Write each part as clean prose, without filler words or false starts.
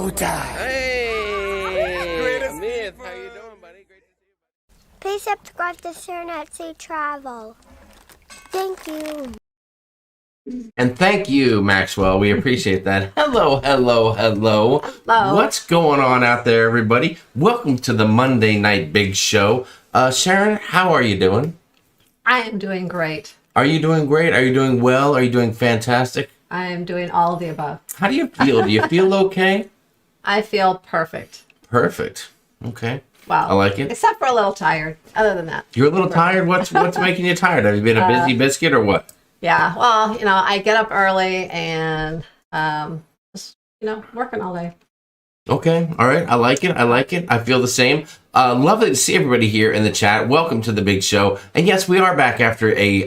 showtime. Hey, Amith, how you doing, buddy? Great to see you. Please subscribe to Sharonatsea Travel. Thank you. And thank you, Maxwell. We appreciate that. Hello. Hello. What's going on out there, everybody? Welcome to the Monday Night Big Show. Sharon, how are you doing? I am doing great. Are you doing great? Are you doing well? Are you doing fantastic? I am doing all of the above. How do you feel? Do you feel okay? I feel perfect. Perfect. Okay. Wow. I like it. Except for a little tired. Other than that. You're a little tired? What's making you tired? Have you been a busy biscuit or what? Yeah. Well, I get up early and just, working all day. Okay. All right. I like it. I feel the same. Lovely to see everybody here in the chat. Welcome to the big show. And yes, we are back after a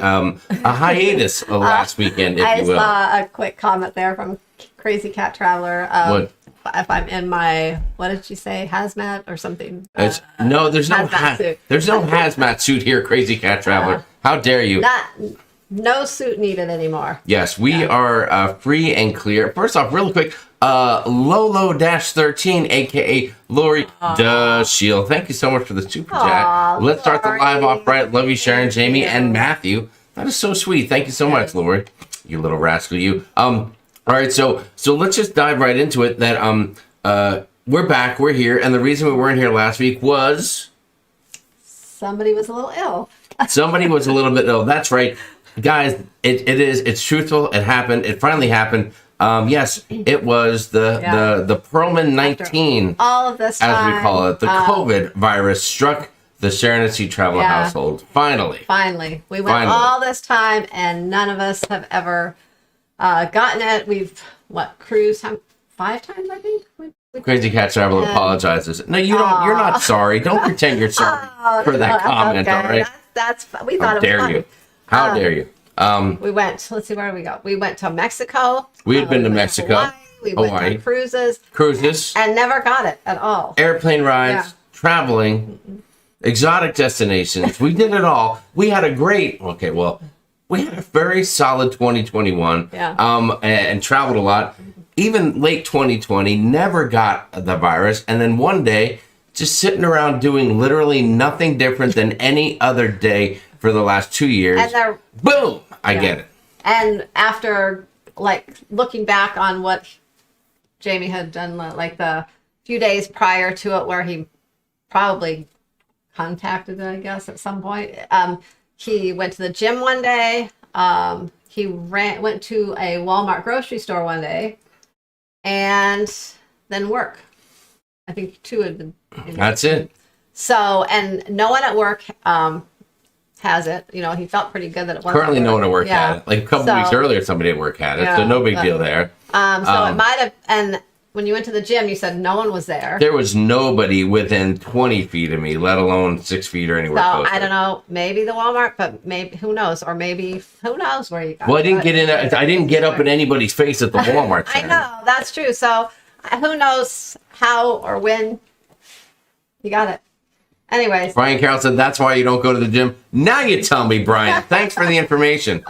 hiatus last weekend, if you will. I saw a quick comment there from Crazy Cat Traveler. What? If I'm in my, what did she say, hazmat or something? No, there's no suit. There's no hazmat suit here, Crazy Cat Traveler. How dare you? No suit needed anymore. Yes, we are free and clear. First off, real quick, Lolo-13, a.k.a. Lori Shield. Thank you so much for the super chat. Let's start the live off right. Love you, Sharon, Jamie, and Matthew. That is so sweet. Thank you so much, Lori. You little rascal, you. All right, so let's just dive right into it. That we're back, we're here, and the reason we weren't here last week was somebody was a little ill. Somebody was a little bit ill. That's right, guys. It's truthful. It happened. It finally happened. Yes, it was the Perlman 19. All of this time, as we call it, the COVID virus struck the Sharonatsea Travel household. Finally, we went all this time, and none of us have ever gotten it. We've cruised 5 times, I think. Crazy Cat Traveler apologizes. No, you don't. You're not sorry. Don't pretend you're sorry for that comment. Okay. All right. We thought it was funny. How dare you? We went. Let's see, where did we go? We went to Mexico. We had been to Mexico. Hawaii. We went on cruises, and never got it at all. Airplane rides, traveling, exotic destinations. We did it all. We had a great. Okay, well, we had a very solid 2021. And traveled a lot. Even late 2020, never got the virus, and then one day, just sitting around doing literally nothing different than any other day for the last 2 years. And boom! I get it. And after looking back on what Jamie had done, the few days prior to it, where he probably contacted it, I guess, at some point. He went to the gym one day. He went to a Walmart grocery store one day, and then work. I think 2 had been. That's it. So, and no one at work has it. He felt pretty good that it wasn't. Currently, no one at work had it. Like a couple weeks earlier, somebody at work had it. So no big deal there. So it might have. And when you went to the gym, you said no one was there. There was nobody within 20 feet of me, let alone 6 feet or anywhere close. I don't know. Maybe the Walmart, but maybe who knows? Or maybe who knows where you got it. Well, I didn't get in. I didn't get up in anybody's face at the Walmart. I know, that's true. So who knows how or when you got it. Anyways. Brian Carroll said that's why you don't go to the gym. Now you tell me, Brian. Thanks for the information.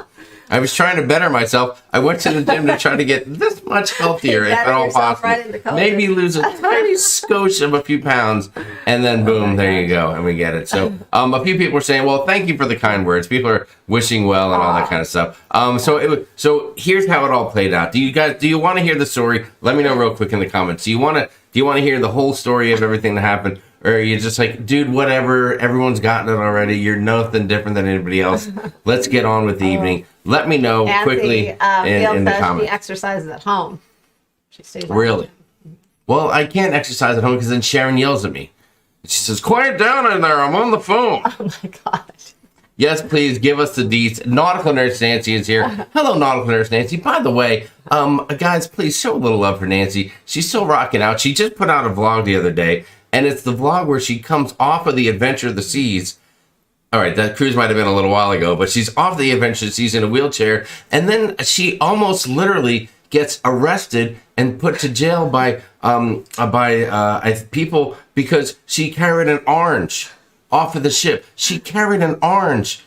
I was trying to better myself. I went to the gym to try to get this much healthier, if at all possible. Right, maybe lose a tiny skosh of a few pounds, and then boom, there you go, and we get it. So a few people were saying, well, thank you for the kind words. People are wishing well and all that kind of stuff. So here's how it all played out. Do you want to hear the story? Let me know real quick in the comments. Do you want to hear the whole story of everything that happened? Or are you just like, dude, whatever, everyone's gotten it already. You're nothing different than anybody else. Let's get on with the evening. Let me know quickly in the comments. She exercises at home. She stays really? Well, I can't exercise at home because then Sharon yells at me. She says, quiet down in there. I'm on the phone. Oh, my God. Yes, please give us the deets. Nautical Nurse Nancy is here. Hello, Nautical Nurse Nancy. By the way, guys, please show a little love for Nancy. She's still rocking out. She just put out a vlog the other day. And it's the vlog where she comes off of the Adventure of the Seas. All right, that cruise might have been a little while ago, but she's off the Adventure of the Seas in a wheelchair. And then she almost literally gets arrested and put to jail by people because she carried an orange off of the ship. She carried an orange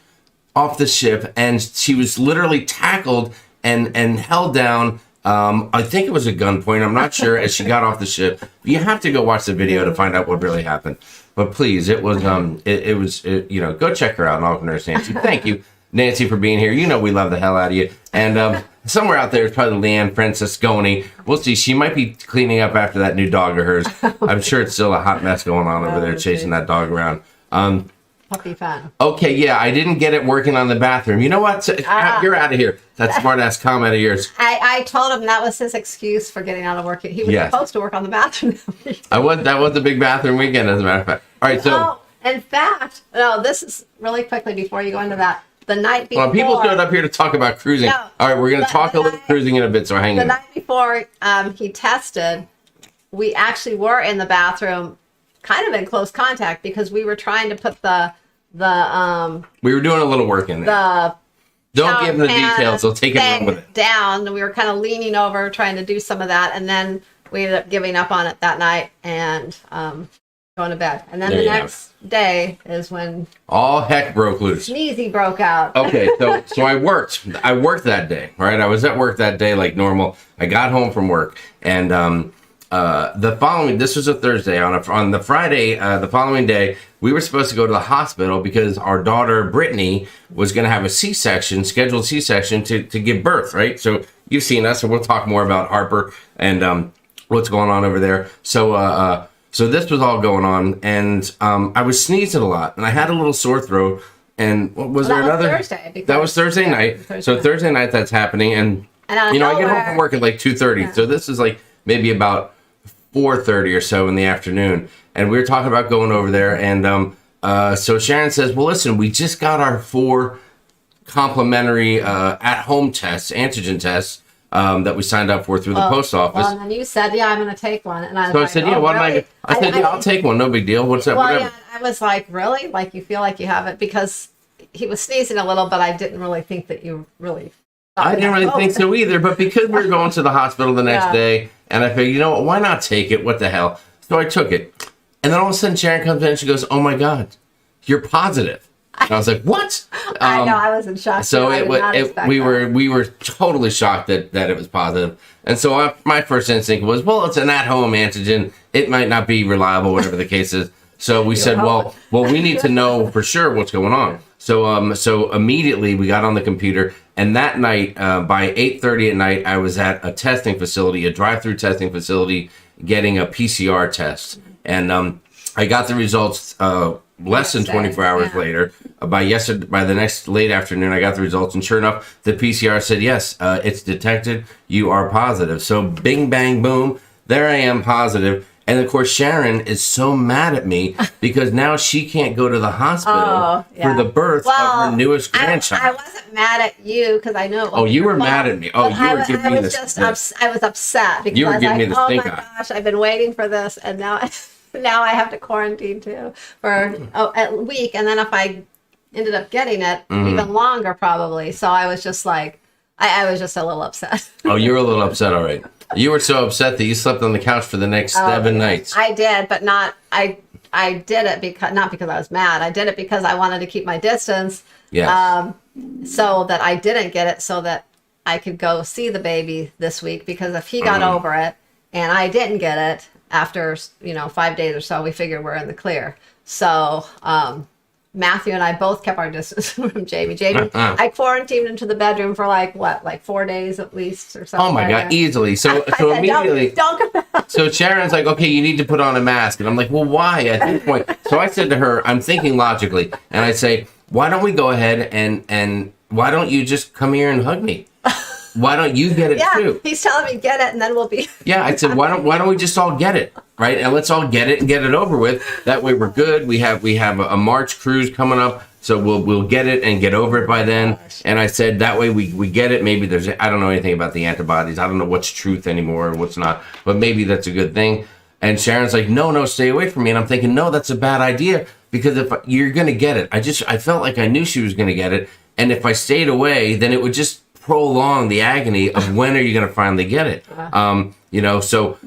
off the ship, and she was literally tackled and held down I think it was a gunpoint. I'm not sure as she got off the ship. You have to go watch the video to find out what really happened. But please, it was, go check her out, Uncle Nurse Nancy. Thank you, Nancy, for being here. You know we love the hell out of you. And somewhere out there is probably Leanne Francesconi. We'll see. She might be cleaning up after that new dog of hers. I'm sure it's still a hot mess going on over there chasing that dog around. Puppy fun. Okay, yeah, I didn't get it working on the bathroom. You know what? You're out of here. That smart-ass comment of yours. I told him that was his excuse for getting out of work. He was supposed to work on the bathroom. That was a big bathroom weekend, as a matter of fact. All right, so... in fact, this is really quickly before you go into that. The night before... Well, people showed up here to talk about cruising. No, all right, we're going to talk a little cruising in a bit, so hang on. The night before he tested, we actually were in the bathroom kind of in close contact because we were trying to put we were doing a little work in there. Don't give them the details. They'll take it along with it. Down. And we were kind of leaning over trying to do some of that. And then we ended up giving up on it that night and going to bed. And then the next day is when all heck broke loose. Sneezy broke out. Okay, so I worked that day, right? I was at work that day like normal. I got home from work and this was a Thursday. On the Friday, the following day, we were supposed to go to the hospital because our daughter Brittany was going to have a scheduled C-section to give birth, right? So you've seen us, and we'll talk more about Harper and what's going on over there. So this was all going on, and I was sneezing a lot, and I had a little sore throat. And Thursday? That was Thursday night. Thursday night that's happening, and I get home from work at like 2:30. Yeah. So this is like maybe about 4:30 or so in the afternoon, and we were talking about going over there, and so Sharon says, well, listen, we just got our 4 complimentary at-home tests, antigen tests, that we signed up for through the post office. Well, and then you said, yeah, I'm going to take one. And I said, yeah, why don't really? I said, yeah, I'll take one, no big deal. What's that? Well, yeah, I was like, really? Like, you feel like you have it? Because he was sneezing a little, but I didn't really think that you really... I didn't really think so either, but because we were going to the hospital the next day, and I figured, you know what, why not take it? What the hell? So I took it. And then all of a sudden Sharon comes in and she goes, oh my God, you're positive. And I was like, what? I know, I was in shock. So we were totally shocked that it was positive. And so my first instinct was, well, it's an at-home antigen. It might not be reliable, whatever the case is. So we said, well, we need to know for sure what's going on. So immediately we got on the computer, and that night, by 8:30 at night, I was at a testing facility, a drive-through testing facility, getting a PCR test. And I got the results less than 24 hours later. By the next late afternoon, I got the results, and sure enough, the PCR said, yes, it's detected. You are positive. So bing, bang, boom, there I am, positive. And of course, Sharon is so mad at me because now she can't go to the hospital for the birth of her newest grandchild. I wasn't mad at you because I know. Oh, you were mad at me. Oh, you were giving me the. I was upset because you were giving me the stink eye. Oh my gosh, I've been waiting for this, and now I have to quarantine too for a week, and then if I ended up getting it, even longer probably. So I was just like, I was just a little upset. Oh, you were a little upset, all right. You were so upset that you slept on the couch for the next 7 nights. I did, but not. I did it not because I was mad. I did it because I wanted to keep my distance. Yeah. So that I didn't get it, so that I could go see the baby this week. Because if he got over it and I didn't get it after 5 days or so, we figured we're in the clear. So Matthew and I both kept our distance from Jamie. I quarantined into the bedroom for like 4 days at least or something. Oh my God, easily. So immediately. Don't come out. So Sharon's like, okay, you need to put on a mask. And I'm like, well, why? At this point. So I said to her, I'm thinking logically. And I say, why don't we go ahead and why don't you just come here and hug me? Why don't you get it too? He's telling me get it and then we'll be. Yeah, I said, why don't we just all get it, right? And let's all get it and get it over with. That way we're good. We have a March cruise coming up, so we'll get it and get over it by then. And I said that way we get it. Maybe I don't know anything about the antibodies. I don't know what's truth anymore and what's not, but maybe that's a good thing. And Sharon's like, no, stay away from me. And I'm thinking, no, that's a bad idea because if you're gonna get it, I felt like I knew she was gonna get it, and if I stayed away, then it would just prolong the agony of when are you going to finally get it. So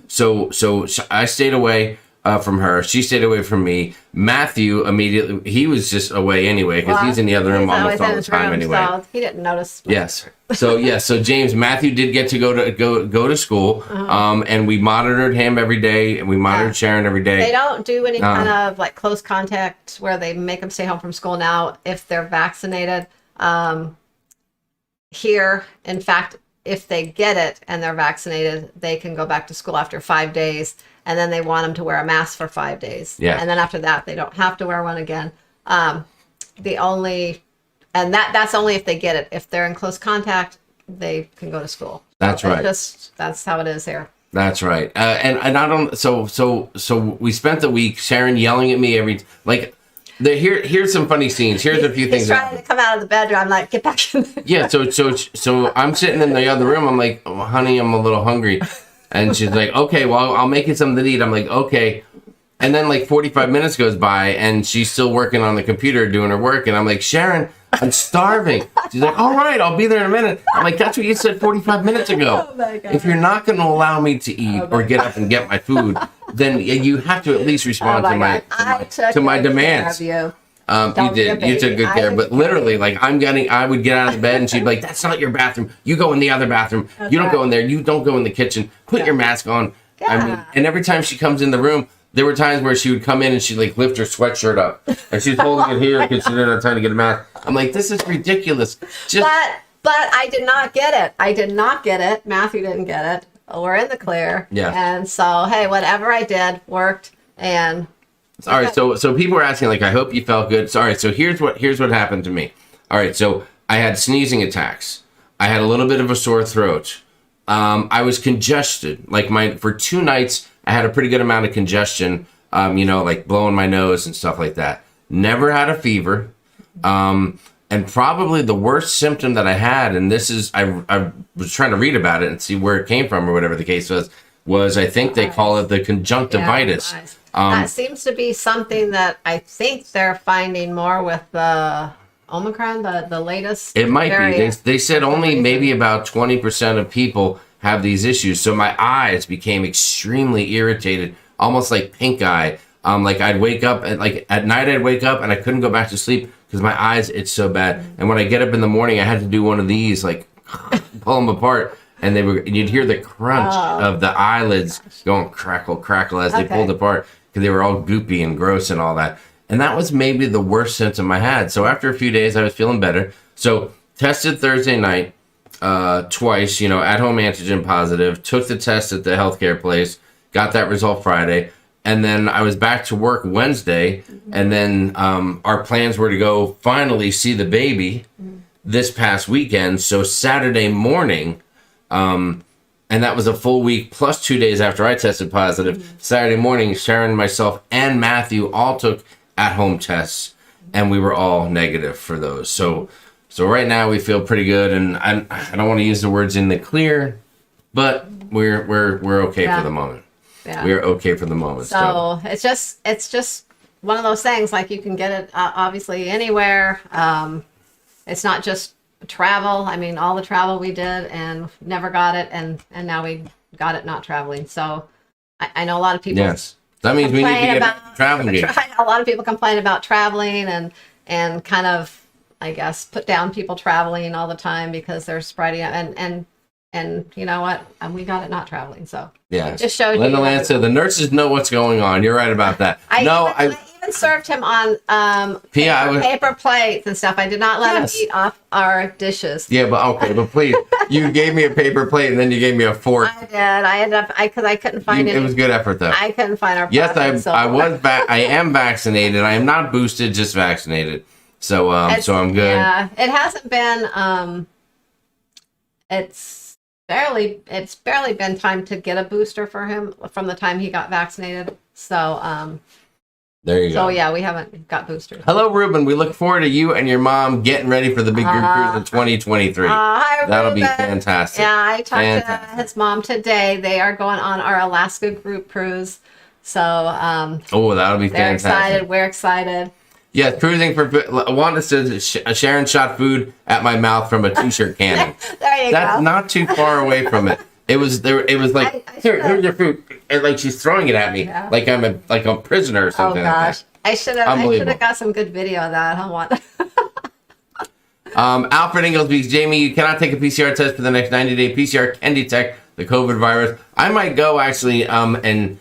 I stayed away. from her. She stayed away from me. Matthew immediately, he was just away anyway because he's in the other room almost all the time anyway. So he didn't notice. Yes. So James, Matthew did get to go to school, and we monitored him every day, and we monitored Sharon every day. They don't do any kind of like close contact where they make them stay home from school now if they're vaccinated. Here, in fact, if they get it and they're vaccinated, they can go back to school after 5 days, and then they want them to wear a mask for 5 days. Yeah. And then after that, they don't have to wear one again. That's only if they get it. If they're in close contact, they can go to school. That's right. That's how it is here. That's right. And I don't. So we spent the week, Sharon yelling at me here's some funny scenes. Here's a few things. He's trying to come out of the bedroom. I'm like, get back in there. Yeah. So I'm sitting in the other room. I'm like, oh, honey, I'm a little hungry, and she's like, okay, well, I'll make you something to eat. I'm like, okay. And then like 45 minutes goes by, and she's still working on the computer doing her work, and I'm like, Sharon, I'm starving. She's like, all right, I'll be there in a minute. I'm like, that's what you said 45 minutes ago. Oh my God. If you're not going to allow me to eat or get up and get my food, then you have to at least respond to my demands. You. You did. You took good care. But literally, like I would get out of the bed, and she'd be like, that's not your bathroom. You go in the other bathroom. You don't go in there. You don't go in the kitchen. Put your mask on. Yeah. I mean, and every time she comes in the room, there were times where she would come in and she'd like lift her sweatshirt up, and she's holding it here because she didn't have time to get a mask. I'm like, this is ridiculous. But I did not get it. I did not get it. Matthew didn't get it. We're in the clear. Yeah. And so, hey, whatever I did worked. And all right. So people were asking, like, I hope you felt good. So, all right. So here's what happened to me. All right. So I had sneezing attacks. I had a little bit of a sore throat. I was congested. Like for 2 nights, I had a pretty good amount of congestion. Like blowing my nose and stuff like that. Never had a fever. And probably the worst symptom that I had, and this is, I was trying to read about it and see where it came from or whatever the case was I think they call it the conjunctivitis. Yeah, that seems to be something that I think they're finding more with the Omicron, the latest. It might variant. be. They said only maybe about 20% of people have these issues. So my eyes became extremely irritated, almost like pink eye. Like I'd wake up and like at night I'd wake up and I couldn't go back to sleep because my eyes itch so bad. And when I get up in the morning, I had to do one of these, like pull them apart, and you'd hear the crunch of the eyelids going crackle, crackle as they pulled apart because they were all goopy and gross and all that. And that was maybe the worst symptom I had. So after a few days, I was feeling better. So tested Thursday night twice, at home antigen positive, took the test at the healthcare place, got that result Friday. And then I was back to work Wednesday, and then our plans were to go finally see the baby this past weekend. So Saturday morning, and that was a full week plus 2 days after I tested positive. Saturday morning, Sharon, myself, and Matthew all took at-home tests, and we were all negative for those. So right now we feel pretty good, and I don't want to use the words in the clear, but we're okay for the moment. Yeah. We're okay for the moment. So it's just one of those things. Like you can get it obviously anywhere. It's not just travel. I mean, all the travel we did and never got it, and now we got it not traveling. So I know a lot of people. Yes, that means we need to get traveling. A lot of people complain about traveling and kind of, I guess, put down people traveling all the time because they're spreading and you know what? We got it not traveling. So yeah, it just showed Linda you. Lance said the nurses know what's going on. You're right about that. I even served him on paper plates and stuff. I did not let him eat off our dishes. Yeah, but please, you gave me a paper plate and then you gave me a fork. I did. I ended up because I couldn't find it. It was good effort though. I couldn't find our. Yes, I am vaccinated. I am not boosted, just vaccinated. So I'm good. Yeah, it hasn't been. It's barely been time to get a booster for him from the time he got vaccinated. So there you go. So yeah, we haven't got boosters. Hello, Ruben. We look forward to you and your mom getting ready for the big group cruise in 2023. Hi, That'll be Ruben. fantastic. Yeah, I talked to his mom today. They are going on our Alaska group cruise. So that'll be fantastic. We're excited. Yeah, cruising for Wanda says Sharon shot food at my mouth from a t-shirt cannon. There you go. That's not too far away from it. It was there. It was like here's your food, and like she's throwing it at me like I'm a prisoner or Oh something. gosh, Like I should have got some good video of that. I want. Alfred Inglesby, Jamie, you cannot take a PCR test for the next 90-day. PCR can detect the COVID virus. I might go actually and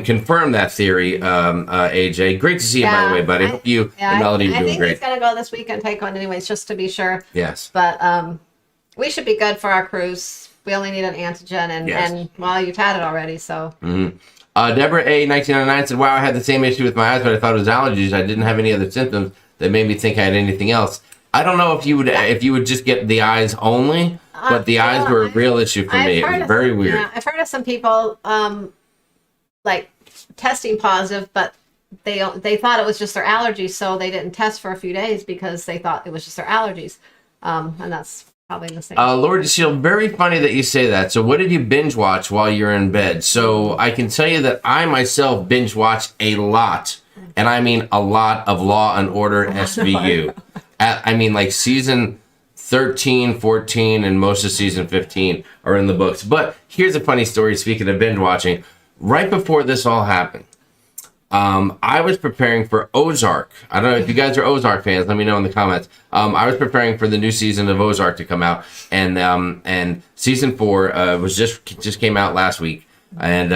confirm that theory, AJ. Great to see you, by the way, buddy. Hope you and Melody are doing great. I think he's gonna go this week and take one anyways, just to be sure. Yes. But we should be good for our cruise. We only need an antigen, and well, you've had it already, so. Deborah A. 1999 said, "Wow, I had the same issue with my eyes, but I thought it was allergies. I didn't have any other symptoms that made me think I had anything else." I don't know if you would just get the eyes only, but the eyes were a real issue for me. It was very weird. Yeah, I've heard of some people like testing positive, but they thought it was just their allergies, so they didn't test for a few days because they thought it was just their allergies, and that's probably the same. Lord DeShield, very funny that you say that. So, what did you binge watch while you're in bed? So, I can tell you that I myself binge watch a lot, and I mean a lot of Law and Order SVU. I mean, like season 13, 14, and most of season 15 are in the books. But here's a funny story, speaking of binge watching. Right before this all happened, I was preparing for Ozark. I don't know if you guys are Ozark fans. Let me know in the comments. I was preparing for the new season of Ozark to come out. And season 4 was just came out last week. And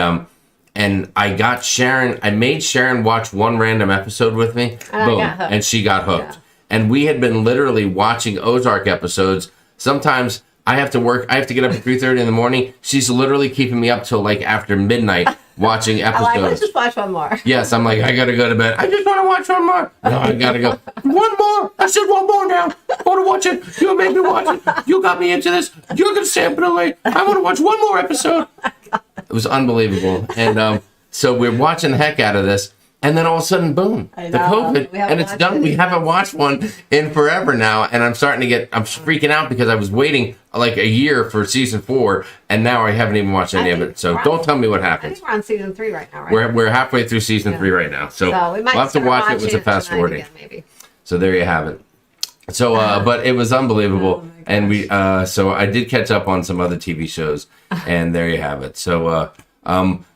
I got Sharon. I made Sharon watch one random episode with me. Boom. And she got hooked. Yeah. And we had been literally watching Ozark episodes. Sometimes I have to work. I have to get up at 3:30 in the morning. She's literally keeping me up till like after midnight watching episodes. I'm like, let's just watch one more. Yes, I'm like, I gotta go to bed. I just want to watch one more. No, I gotta go. One more. I said one more now. I want to watch it. You made me watch it. You got me into this. You're gonna stay up until late. I want to watch one more episode. It was unbelievable. And so we're watching the heck out of this. And then all of a sudden, boom, the COVID, and it's done. We haven't watched one in forever now, and I'm freaking out because I was waiting like a year for season 4, and now I haven't even watched any of it. So don't tell me what happens. I think we're on season 3 right now, right? We're halfway through season 3 right now, so we might we'll have to watch it with a fast forwarding. Maybe. So there you have it. So, but it was unbelievable, and so I did catch up on some other TV shows, and there you have it. So,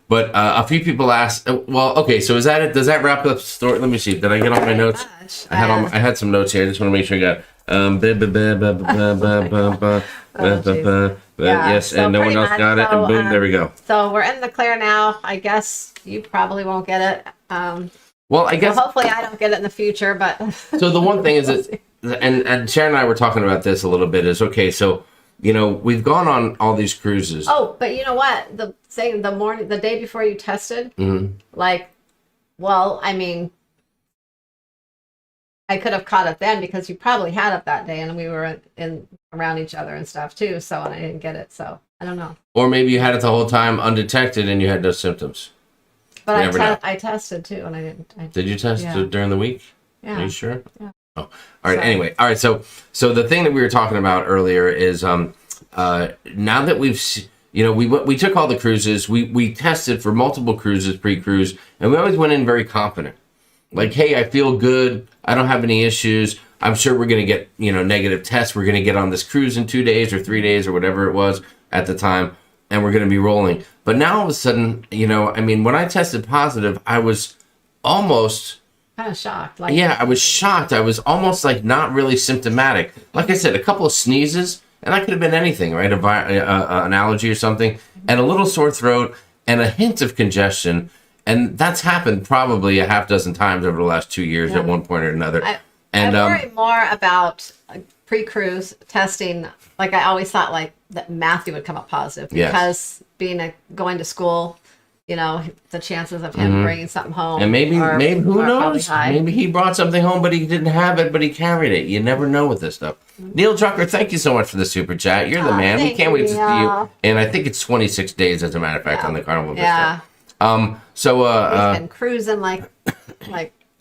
But a few people asked, well, okay, so is that it? Does that wrap up the story? Let me see. Did I get all my notes? I had some notes here. I just want to make sure I got. Yes, and no one else got it, and boom, there we go. So we're in the clear now. I guess you probably won't get it. Well, I guess. So hopefully, I don't get it in the future, but. So the one thing is that, and Sharon and I were talking about this a little bit. Is okay, so. You know, we've gone on all these cruises. Oh, but you know what? The day before you tested, like, well, I mean, I could have caught it then because you probably had it that day, and we were in around each other and stuff too. So, and I didn't get it. So I don't know. Or maybe you had it the whole time undetected and you had no symptoms. But I tested too, and I didn't. Did you test during the week? Yeah. Are you sure? Yeah. Oh, all right. Anyway, all right. So the thing that we were talking about earlier is now that we've we took all the cruises, we tested for multiple cruises pre-cruise, and we always went in very confident, like, hey, I feel good, I don't have any issues. I'm sure we're gonna get negative tests. We're gonna get on this cruise in 2 days or 3 days or whatever it was at the time, and we're gonna be rolling. But now all of a sudden, when I tested positive, I was almost. Kind of shocked. I was shocked. I was almost like not really symptomatic. Like I said, a couple of sneezes, and that could have been anything, right? An allergy or something, and a little sore throat, and a hint of congestion. And that's happened probably a half dozen times over the last 2 years at one point or another. I worry more about pre-cruise testing. Like I always thought that Matthew would come up positive because going to school. The chances of him bringing something home. And maybe who knows? Maybe he brought something home, but he didn't have it, but he carried it. You never know with this stuff. Neil Drucker, thank you so much for the super chat. You're the man. We can't wait to see you. And I think it's 26 days, as a matter of fact, on the Carnival Vista. Yeah. He's been cruising like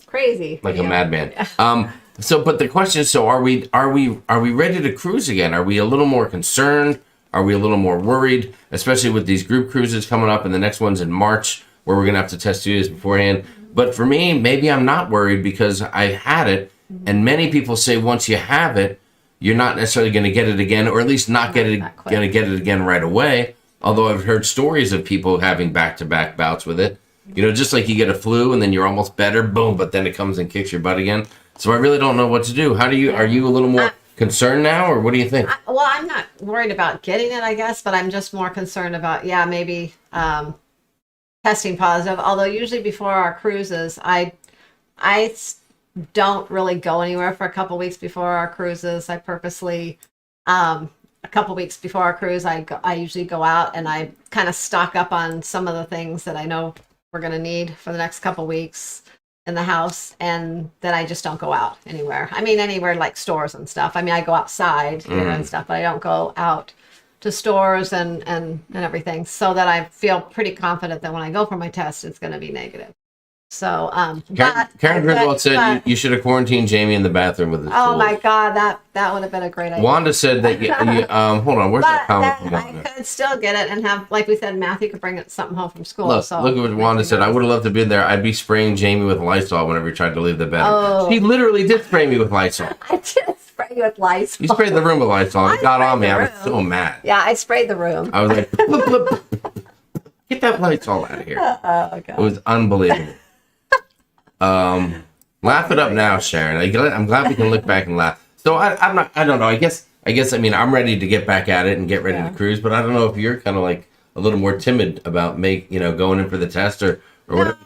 crazy. Like a madman. Yeah. But the question is, so are we ready to cruise again? Are we a little more concerned? Are we a little more worried, especially with these group cruises coming up, and the next one's in March, where we're going to have to test 2 days beforehand? But for me, maybe I'm not worried because I had it, and many people say once you have it, you're not necessarily going to get it again, or at least not going to get it again right away. Although I've heard stories of people having back-to-back bouts with it. You know, just like you get a flu and then you're almost better, boom, but then it comes and kicks your butt again. So I really don't know what to do. Are you a little more concerned now, or what do you think? Well, I'm not worried about getting it, I guess, but I'm just more concerned about, maybe testing positive. Although usually before our cruises, I don't really go anywhere for a couple weeks before our cruises. I purposely, a couple weeks before our cruise, I usually go out and I kind of stock up on some of the things that I know we're going to need for the next couple weeks in the house, and then I just don't go out anywhere. I mean, anywhere like stores and stuff. I mean, I go outside here and stuff, but I don't go out to stores and everything, so that I feel pretty confident that when I go for my test, it's going to be negative. So, Karen Griswold said you should have quarantined Jamie in the bathroom with his Oh my God, that would have been a great idea. Wanda said that you hold on, where's that comment from Wanda? I could still get it and have, like we said, Matthew could bring something home from school. Look at what Wanda said. I would have loved to be there. I'd be spraying Jamie with Lysol whenever he tried to leave the bed. Oh. She literally did spray me with Lysol. I did spray you with Lysol. You sprayed the room with Lysol. It got on me. I was room. so mad. Yeah, I sprayed the room. I was like, blip, blip. Get that Lysol out of here. Oh God. It was unbelievable. Laugh it up now, Sharon. I'm glad we can look back and laugh. So I don't know. I guess I mean I'm ready to get back at it and get ready to cruise, but I don't know if you're kind of like a little more timid about going in for the test or whatever.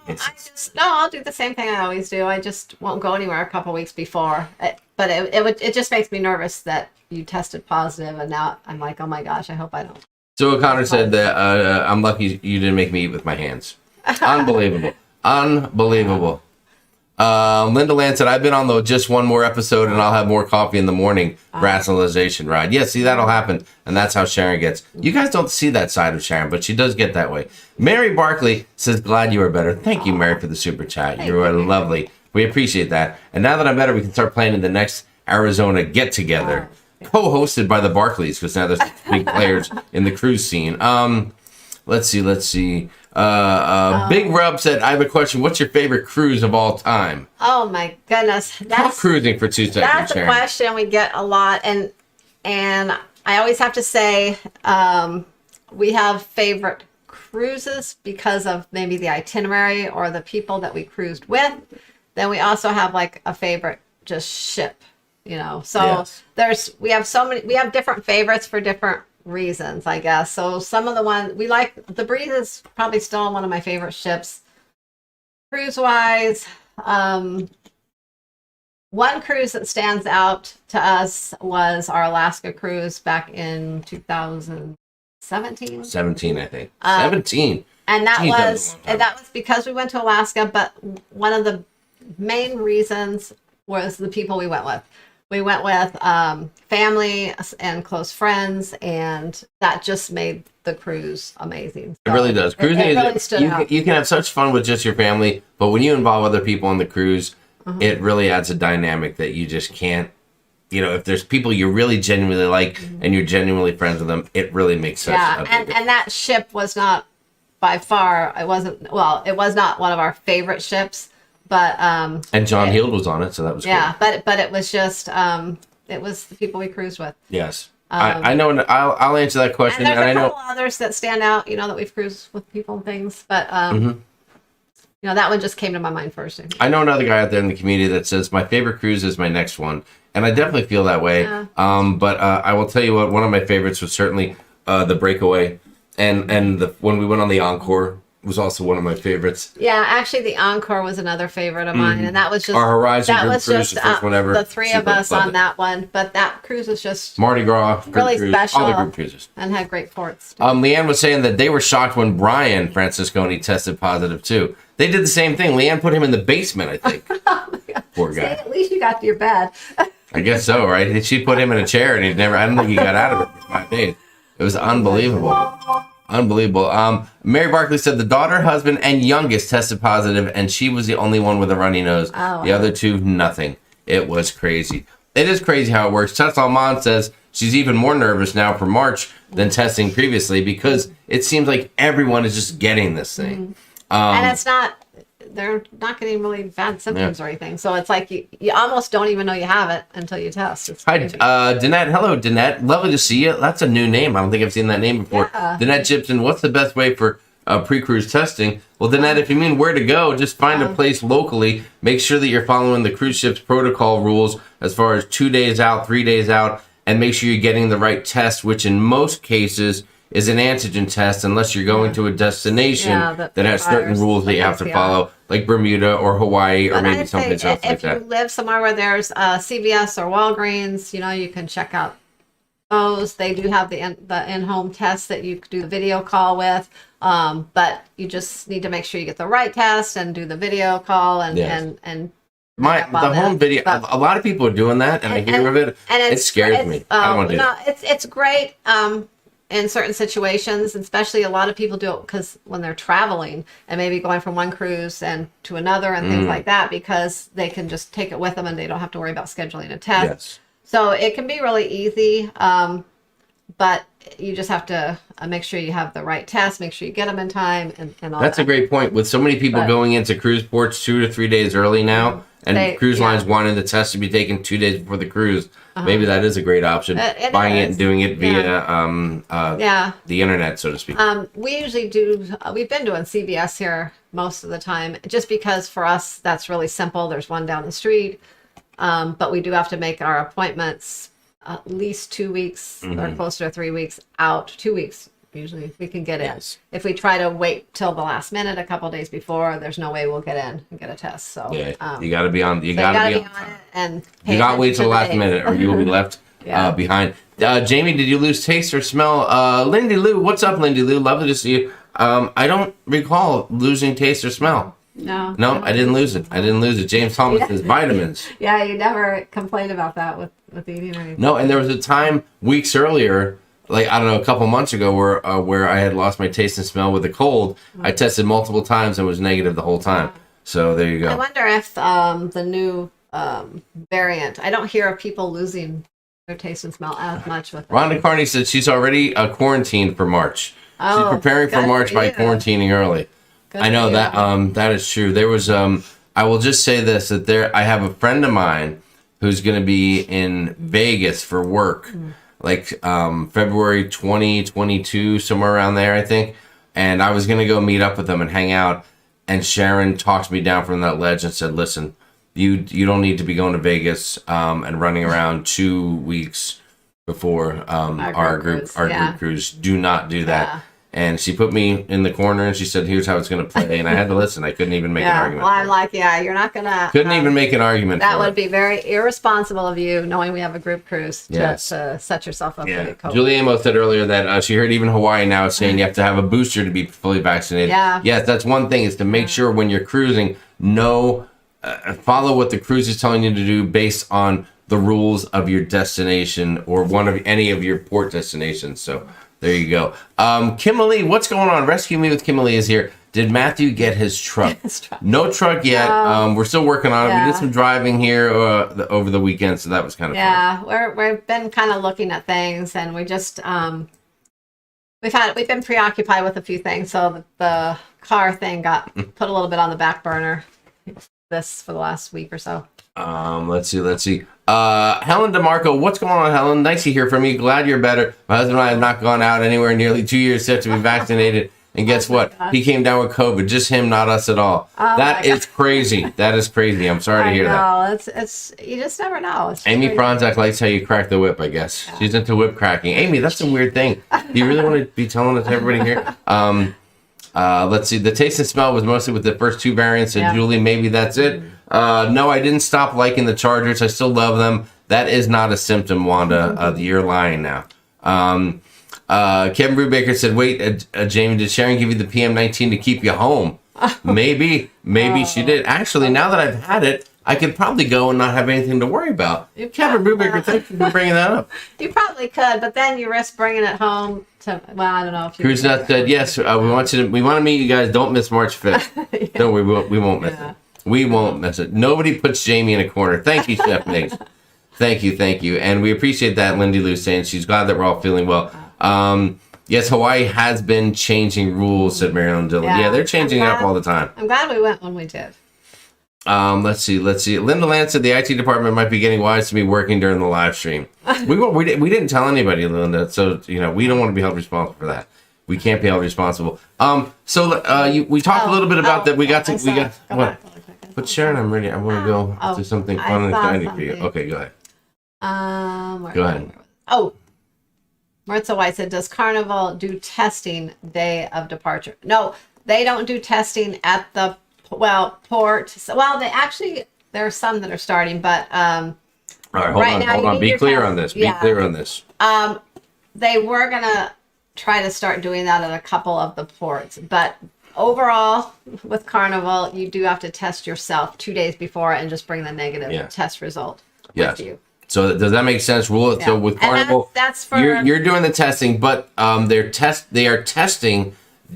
I'll do the same thing I always do. I just won't go anywhere a couple weeks before. But it just makes me nervous that you tested positive, and now I'm like, oh my gosh, I hope I don't. So O'Connor said that I'm lucky you didn't make me eat with my hands. Unbelievable. Unbelievable. Linda Land said, I've been on the just one more episode and I'll have more coffee in the morning rationalization ride. Yeah, see, that'll happen. And that's how Sharon gets. You guys don't see that side of Sharon, but she does get that way. Mary Barkley says, glad you are better. Thank you, Mary, for the super chat. You are lovely. We appreciate that. And now that I'm better, we can start planning the next Arizona get-together. Co-hosted by the Barkleys, because now there's big players in the cruise scene. Let's see. Big Rub said, I have a question. What's your favorite cruise of all time? Oh my goodness. Talk cruising for 2 seconds, That's Sharon. a question we get a lot. And I always have to say, we have favorite cruises because of maybe the itinerary or the people that we cruised with. Then we also have like a favorite just ship, So yes. we have different favorites for different reasons, I guess. So some of the ones we like, the Breeze is probably still one of my favorite ships cruise wise. One cruise that stands out to us was our Alaska cruise back in 2017. 17, I think. 17. And that Jeez, that was because we went to Alaska, but one of the main reasons was the people we went with. We went with family and close friends, and that just made the cruise amazing. So it really does. Cruising really stood out. You can have such fun with just your family, but when you involve other people on the cruise, it really adds a dynamic that you just can't. If there's people you really genuinely like and you're genuinely friends with them, it really makes sense. Yeah, and that ship was not by far. It was not one of our favorite ships. But and John Heald was on it, so that was cool. But it was just it was the people we cruised with. Yes, I know. I'll answer that question. And there's a couple others that stand out, that we've cruised with people and things. But that one just came to my mind first. I know another guy out there in the community that says my favorite cruise is my next one, and I definitely feel that way. Yeah. But I will tell you what, one of my favorites was certainly the Breakaway, and when we went on the Encore. Was also one of my favorites. Yeah, actually, the Encore was another favorite of mine, and that was just our Horizon group cruise, the first one ever. The three of us on that one, but that cruise was just Mardi Gras, really cruise, special, all the group cruises, and had great ports. Leanne was saying that they were shocked when Brian Francisconi tested positive too. They did the same thing. Leanne put him in the basement, I think. Poor guy. See, at least you got to your bed. I guess so, right? She put him in a chair, and I don't think he got out of it for 5 days. It was unbelievable. Unbelievable. Mary Barkley said the daughter, husband, and youngest tested positive, and she was the only one with a runny nose. Oh, the other two, nothing. It was crazy. It is crazy how it works. Tess Almond says she's even more nervous now for March than testing previously because it seems like everyone is just getting this thing. And it's not they're not getting really bad symptoms or anything. So it's like you almost don't even know you have it until you test. It's Hi, crazy. Danette. Hello, Danette. Lovely to see you. That's a new name. I don't think I've seen that name before. Yeah. Danette Gibson, what's the best way for pre-cruise testing? Well, Danette, if you mean where to go, just find a place locally. Make sure that you're following the cruise ship's protocol rules as far as 2 days out, 3 days out, and make sure you're getting the right test, which in most cases is an antigen test, unless you're going to a destination that has certain rules that you have to follow, like Bermuda or Hawaii or maybe someplace else like that. If you live somewhere where there's CVS or Walgreens, you can check out those. They do have the in-home test that you could do the video call with, but you just need to make sure you get the right test and do the video call and the home video. A lot of people are doing that, and I hear of it. And it scares me. I don't want to do that. It's great. In certain situations, especially a lot of people do it because when they're traveling and maybe going from one cruise and to another and things like that, because they can just take it with them and they don't have to worry about scheduling a test. Yes. So it can be really easy, but you just have to make sure you have the right test, make sure you get them in time, and all That's that. a great point. With so many people going into cruise ports 2 to 3 days early now, and cruise lines wanting the test to be taken 2 days before the cruise, maybe that is a great option. Buying it and doing it via the internet, so to speak. We usually do. We've been doing CVS here most of the time, just because for us that's really simple. There's one down the street, but we do have to make our appointments at least 2 weeks or closer to 3 weeks out. 2 weeks usually we can get in. If we try to wait till the last minute, a couple days before, there's no way we'll get in and get a test. So you got to be on. You got to be on it, and you got to wait till the last minute, or you will be left behind. Jamie, did you lose taste or smell? Lindy Lou, what's up, Lindy Lou? Lovely to see you. I don't recall losing taste or smell. No, I didn't lose it. James Thomas says vitamins. Yeah, you never complained about that with eating or anything. No, and there was a time weeks earlier, like I don't know, a couple months ago, where I had lost my taste and smell with a cold. I tested multiple times and was negative the whole time. So there you go. I wonder if the new variant. I don't hear of people losing their taste and smell as much with it. Rhonda Carney said she's already quarantined for March. She's preparing for March by quarantining early. Good I know that that is true. There was I will just say this, that I have a friend of mine who's going to be in Vegas for work. Like February 2022, somewhere around there, I think. And I was going to go meet up with them and hang out. And Sharon talked me down from that ledge and said, listen, you don't need to be going to Vegas and running around 2 weeks before our group cruise. Do not do that. And she put me in the corner and she said, here's how it's going to play. And I had to listen. I couldn't even make an argument. Well, I'm like, you're not going to... Couldn't even make an argument That would be very irresponsible of you, knowing we have a group cruise, to set yourself up for COVID. Julie Amos said earlier that she heard even Hawaii now is saying you have to have a booster to be fully vaccinated. Yes, that's one thing, is to make sure when you're cruising, follow what the cruise is telling you to do based on the rules of your destination or any of your port destinations. So... there you go. Kimberly, what's going on? Rescue Me with Kimberly is here. Did Matthew get his truck? No truck yet. We're still working on it. We did some driving here over the weekend, so that was kind of fun. We've been kind of looking at things, and we just we've been preoccupied with a few things. So the car thing got put a little bit on the back burner for the last week or so. Let's see. Helen DeMarco, what's going on, Helen? Nice to hear from you. Glad you're better. My husband and I have not gone out anywhere in nearly 2 years yet to be vaccinated. And guess what? He came down with COVID. Just him, not us at all. That is crazy. That is crazy. I'm sorry to hear that. It's you just never know. Amy Franzak likes how you crack the whip, I guess. Yeah. She's into whip cracking. Amy, that's a weird thing. Do you really want to be telling it to everybody here? Let's see. The taste and smell was mostly with the first two variants. And Julie, maybe that's it. No, I didn't stop liking the Chargers. I still love them. That is not a symptom, Wanda. You're lying now. Kevin Brubaker said, wait, Jamie, did Sharon give you the PM19 to keep you home? Maybe she did. Actually, now that I've had it, I could probably go and not have anything to worry about. Kevin Brubaker, thank you for bringing that up. You probably could, but then you risk bringing it home to, well, I don't know if you... Cruise Nut said, yes, we want to meet you guys. Don't miss March 5th. No, we won't miss it. We won't miss it. Nobody puts Jamie in a corner. Thank you, Chef Nate. Thank you. And we appreciate that, Lindy Lou saying she's glad that we're all feeling well. Yes, Hawaii has been changing rules, said Marilyn Dillon. Yeah, they're changing it up all the time. I'm glad we went when we did. Let's see. Linda Land said the IT department might be getting wise to me working during the live stream. We didn't tell anybody, Linda, so we don't want to be held responsible for that. We can't be held responsible. We talked a little bit about that. We got what? But Sharon, I'm ready. I want to go to something fun and shiny for you. Okay, go ahead. Go ahead. Maritza White said, does Carnival do testing day of departure? No, they don't do testing at the port. Well, there are some that are starting, but all right, hold on. Be clear on this. Be clear on this. They were gonna try to start doing that at a couple of the ports, but overall, with Carnival, you do have to test yourself 2 days before and just bring the negative test result with you. So does that make sense? So with Carnival, that's for you're doing the testing, but they are testing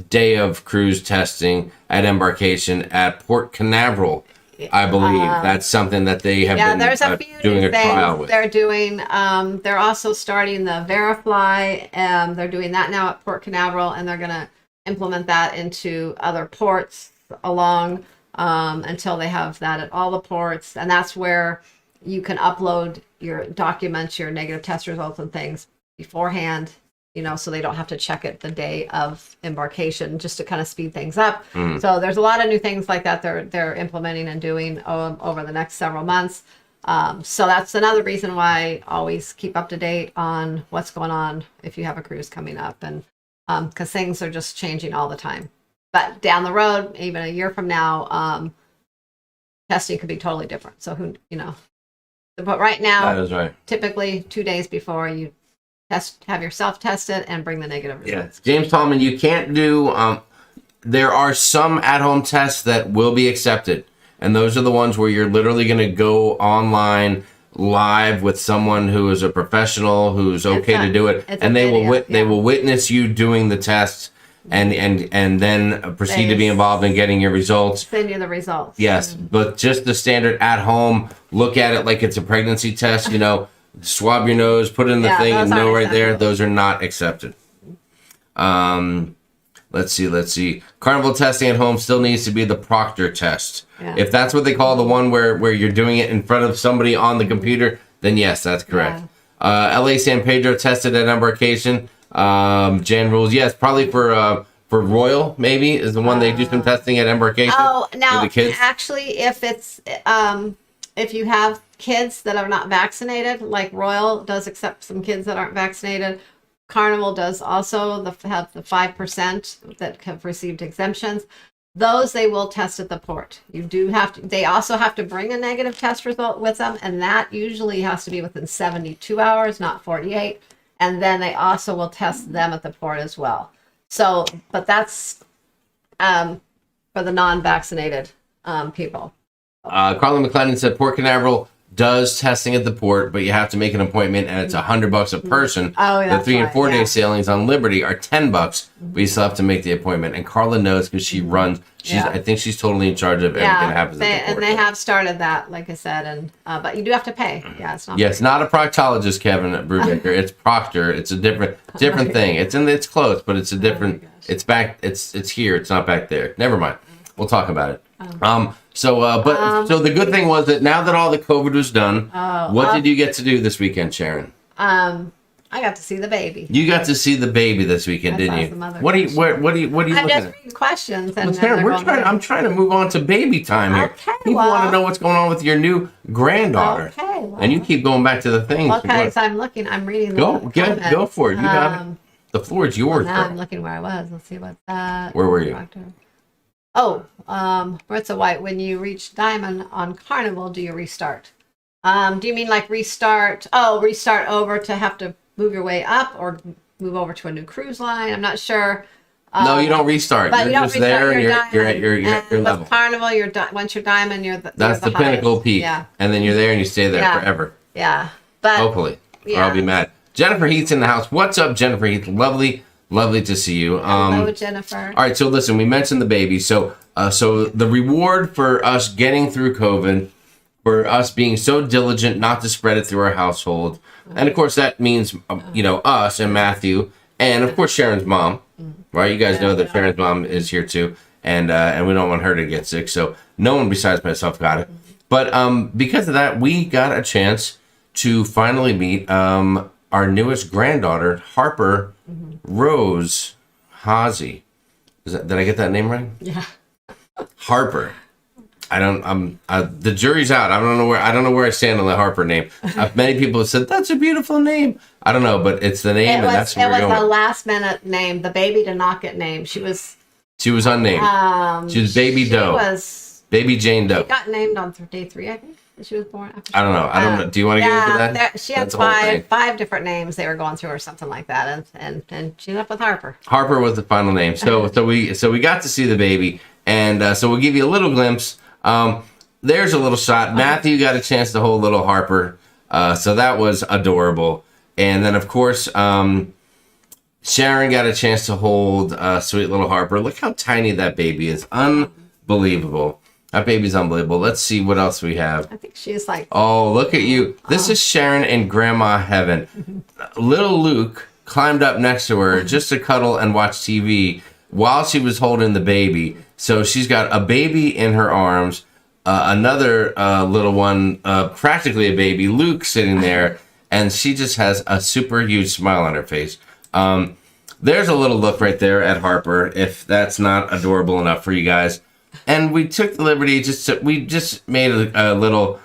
day of cruise testing at embarkation at Port Canaveral. I believe that's something that they have been there's a few doing a trial with. They're doing. They're also starting the Verifly. They're doing that now at Port Canaveral, and they're going to implement that into other ports along until they have that at all the ports, and that's where you can upload your documents, your negative test results and things beforehand, so they don't have to check it the day of embarkation, just to kind of speed things up. So there's a lot of new things like that they're implementing and doing over the next several months. So that's another reason why always keep up to date on what's going on if you have a cruise coming up, and because things are just changing all the time. But down the road, even a year from now, testing could be totally different. So but right now, that is right. Typically 2 days before you have yourself tested and bring the negative results. Yeah. James Tallman, you can't do, there are some at-home tests that will be accepted. And those are the ones where you're literally going to go online live with someone who is a professional who's okay to do it. And they will witness you doing the test and then proceed to be involved in getting your results. Send you the results. Yes, but just the standard at home, look at it like it's a pregnancy test, swab your nose, put it in the thing and know right there. Those are not accepted. Let's see. Carnival testing at home still needs to be the proctor test. Yeah. If that's what they call the one where you're doing it in front of somebody on the computer, then yes, that's correct. Yeah. LA San Pedro tested at embarkation. Jan rules, yes, probably for Royal maybe is the one they do some testing at embarkation. Oh, now the kids. Actually, if it's if you have kids that are not vaccinated, like Royal does accept some kids that aren't vaccinated. Carnival does also have the 5% that have received exemptions. Those they will test at the port. You do have to. They also have to bring a negative test result with them, and that usually has to be within 72 hours, not 48. And then they also will test them at the port as well. So, but that's for the non-vaccinated people. Carla McLennan said Port Canaveral does testing at the port, but you have to make an appointment, and it's $100 a person. Oh, the 3 and 4 day sailings on Liberty are $10, but you still have to make the appointment. And Carla knows because she runs. I think she's totally in charge of everything that happens at the port. And they have started that, like I said, and but you do have to pay. Yeah, it's not. Yeah, it's not a proctologist, Kevin Brubaker. It's proctor. It's a different thing. It's close, but it's a different. It's back. It's here. It's not back there. Never mind. We'll talk about it. So the good thing was that now that all the COVID was done, what did you get to do this weekend, Sharon? I got to see the baby. You got to see the baby this weekend, didn't you? What are you looking at? I'm just reading questions. And Sharon, I'm trying to move on to baby time here. Okay, People want to know what's going on with your new granddaughter. Okay, well, and you keep going back to the things. Okay, so I'm reading. Go for it. You got it. The floor is yours. Now I'm looking where I was. Let's see what's that. Where were you? Maritza White, when you reach Diamond on Carnival, do you restart? Do you mean like restart? Restart over to have to move your way up or move over to a new cruise line? I'm not sure. No, you don't restart. You're just there and you're at your level. With Carnival, once you're Diamond, that's the pinnacle peak. Yeah. And then you're there and you stay there forever. Yeah. But hopefully. Or I'll be mad. Jennifer Heath's in the house. What's up, Jennifer Heath? Lovely to see you. Hello, Jennifer. All right, so listen, we mentioned the baby. So the reward for us getting through COVID, for us being so diligent not to spread it through our household, and of course that means us and Matthew and of course Sharon's mom, right? You guys know that Sharon's mom is here too, and we don't want her to get sick, so no one besides myself got it. But because of that, we got a chance to finally meet our newest granddaughter, Harper Rose Hazy. Did I get that name right? Yeah. Harper. The jury's out. I don't know where I stand on the Harper name. Many people have said that's a beautiful name. I don't know, but it's the name, that's where we're going. It was a last minute name. The baby did not get named. She was unnamed. She was Baby Doe. Baby Jane Doe. She got named on day 3, I think. She was born. I don't know. Do you want to get into that? She had five different names they were going through or something like that, and she ended up with Harper. Harper was the final name. So we got to see the baby, and so we'll give you a little glimpse. There's a little shot. Matthew got a chance to hold little Harper, so that was adorable. And then of course, Sharon got a chance to hold sweet little Harper. Look how tiny that baby is. Unbelievable. That baby's unbelievable. Let's see what else we have. I think she's like... Oh, look at you. This is Sharon in Grandma Heaven. Little Luke climbed up next to her just to cuddle and watch TV while she was holding the baby. So she's got a baby in her arms, another little one, practically a baby, Luke, sitting there, and she just has a super huge smile on her face. There's a little look right there at Harper, if that's not adorable enough for you guys. And we took the liberty we just made a little,